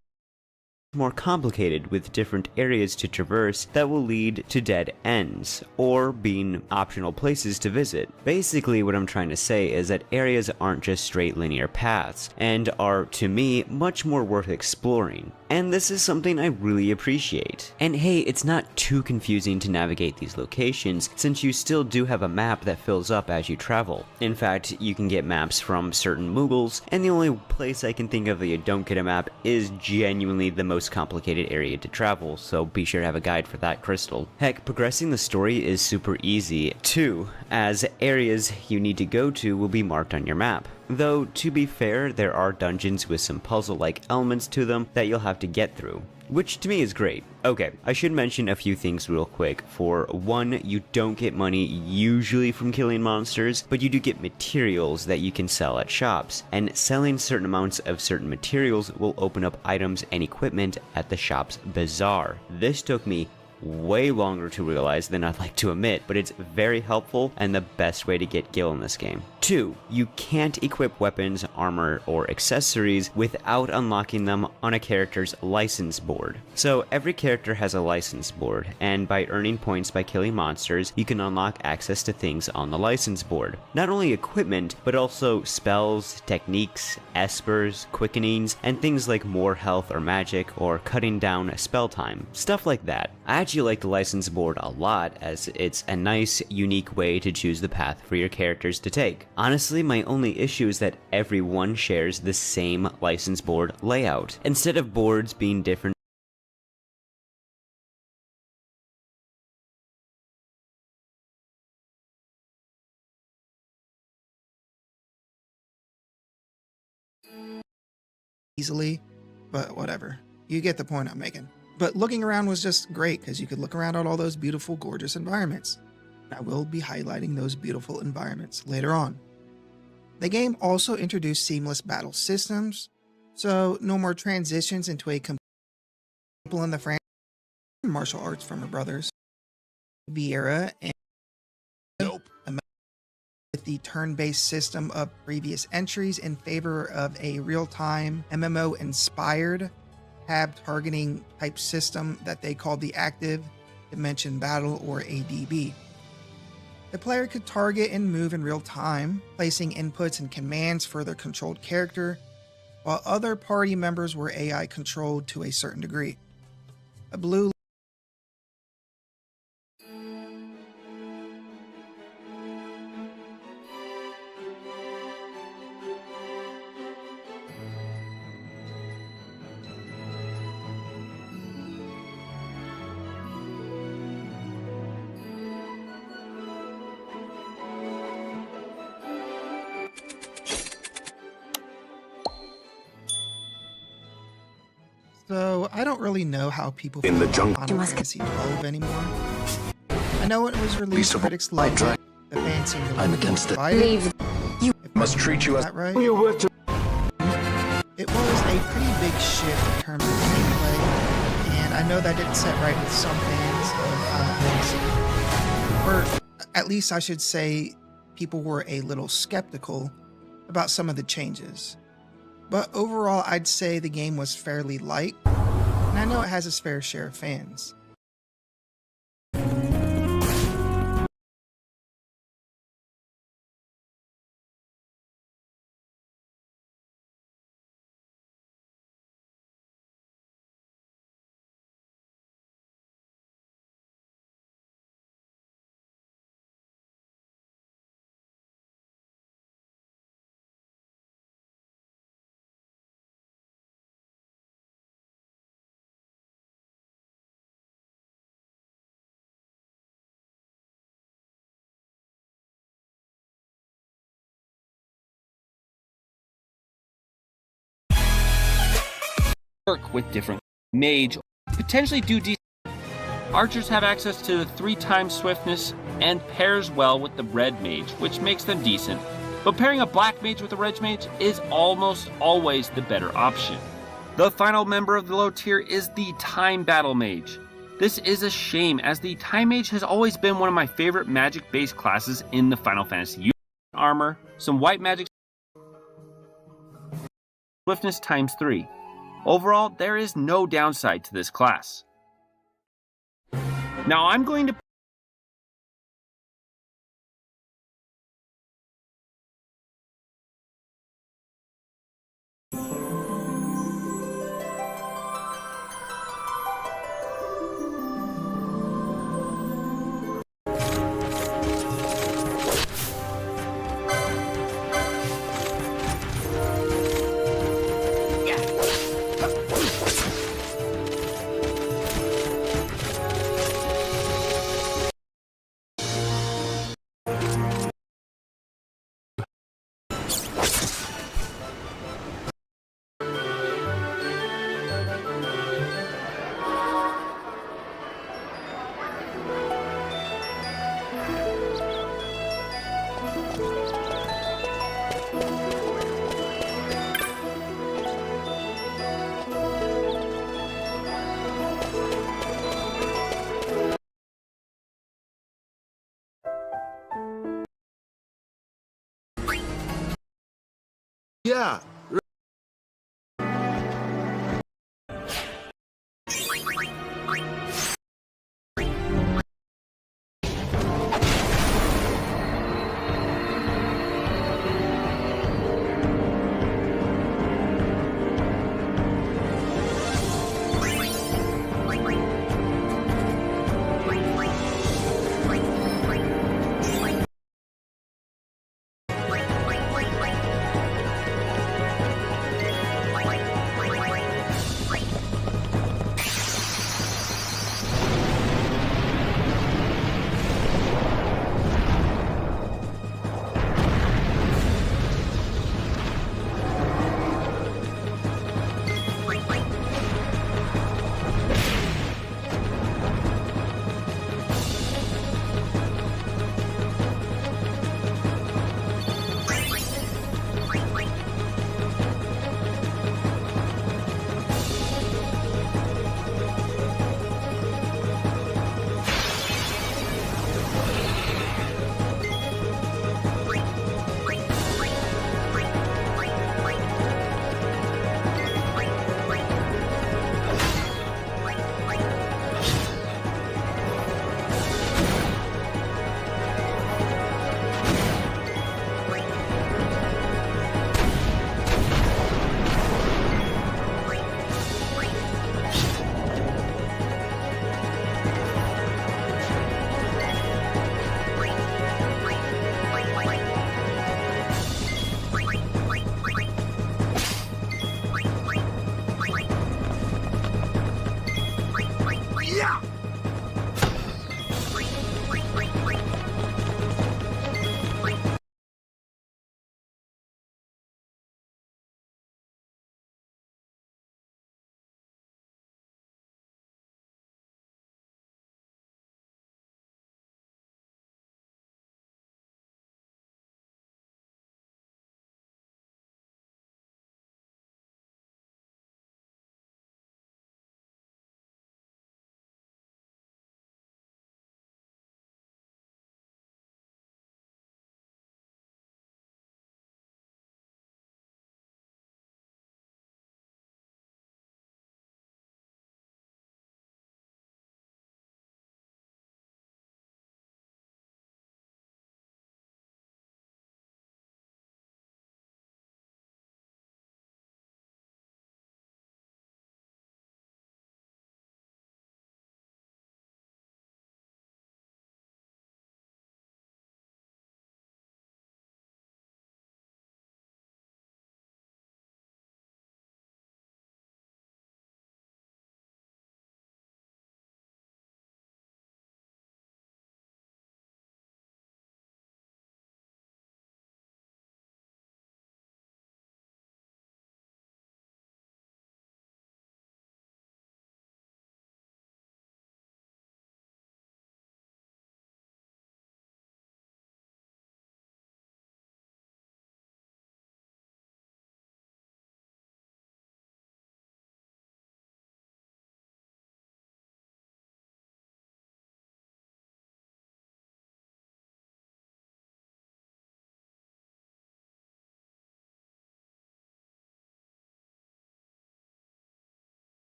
more complicated with different areas to traverse that will lead to dead ends, or being optional places to visit. Basically, what I'm trying to say is that areas aren't just straight linear paths, and are, to me, much more worth exploring. And this is something I really appreciate. And hey, it's not too confusing to navigate these locations, since you still do have a map that fills up as you travel. In fact, you can get maps from certain Moogles, and the only place I can think of that you don't get a map is genuinely the most complicated area to travel, so be sure to have a guide for that, Crystal. Heck, progressing the story is super easy, too, as areas you need to go to will be marked on your map. Though, to be fair, there are dungeons with some puzzle-like elements to them that you'll have to get through, which to me is great. Okay, I should mention a few things real quick. For one, you don't get money usually from killing monsters, but you do get materials that you can sell at shops, and selling certain amounts of certain materials will open up items and equipment at the shop's bazaar. This took me way longer to realize than I'd like to admit, but it's very helpful and the best way to get gil in this game. 2. You can't equip weapons, armor, or accessories without unlocking them on a character's license board. So every character has a license board, and by earning points by killing monsters, you can unlock access to things on the license board. Not only equipment, but also spells, techniques, espers, quickenings, and things like more health or magic, or cutting down spell time. Stuff like that. I actually like the license board a lot, as it's a nice, unique way to choose the path for your characters to take. Honestly, my only issue is that everyone shares the same license board layout. Instead of boards being different, easily, but whatever. You get the point I'm making. But looking around was just great because you could look around at all those beautiful, gorgeous environments. I will be highlighting those beautiful environments later on. The game also introduced seamless battle systems, so no more transitions into a people in the franchise, martial arts from her brothers, Vieira, and with the turn-based system of previous entries in favor of a real-time MMO-inspired tab targeting type system that they called the Active Dimension Battle, or ADB. The player could target and move in real time, placing inputs and commands for their controlled character, while other party members were AI controlled to a certain degree. A blue So I don't really know how people feel about Final Fantasy 12 anymore. I know it was released, critics loved it. The fans seem to I'm against it. Leave. You must treat you as that right? you were to. It was a pretty big shift in terms of gameplay, and I know that didn't set right with some fans of Final Fantasy. Or at least I should say people were a little skeptical about some of the changes. But overall, I'd say the game was fairly light, and I know it has its fair share of fans. Work with different mage, potentially do decent. Archers have access to the 3x swiftness and pairs well with the red mage, which makes them decent. But pairing a black mage with a red mage is almost always the better option. The final member of the low tier is the Time Battle Mage. This is a shame, as the Time Mage has always been one of my favorite magic-based classes in the Final Fantasy universe. Armor, some white magic, swiftness ×3. Overall, there is no downside to this class. Now I'm going to Yeah.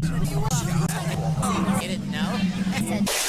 You didn't know?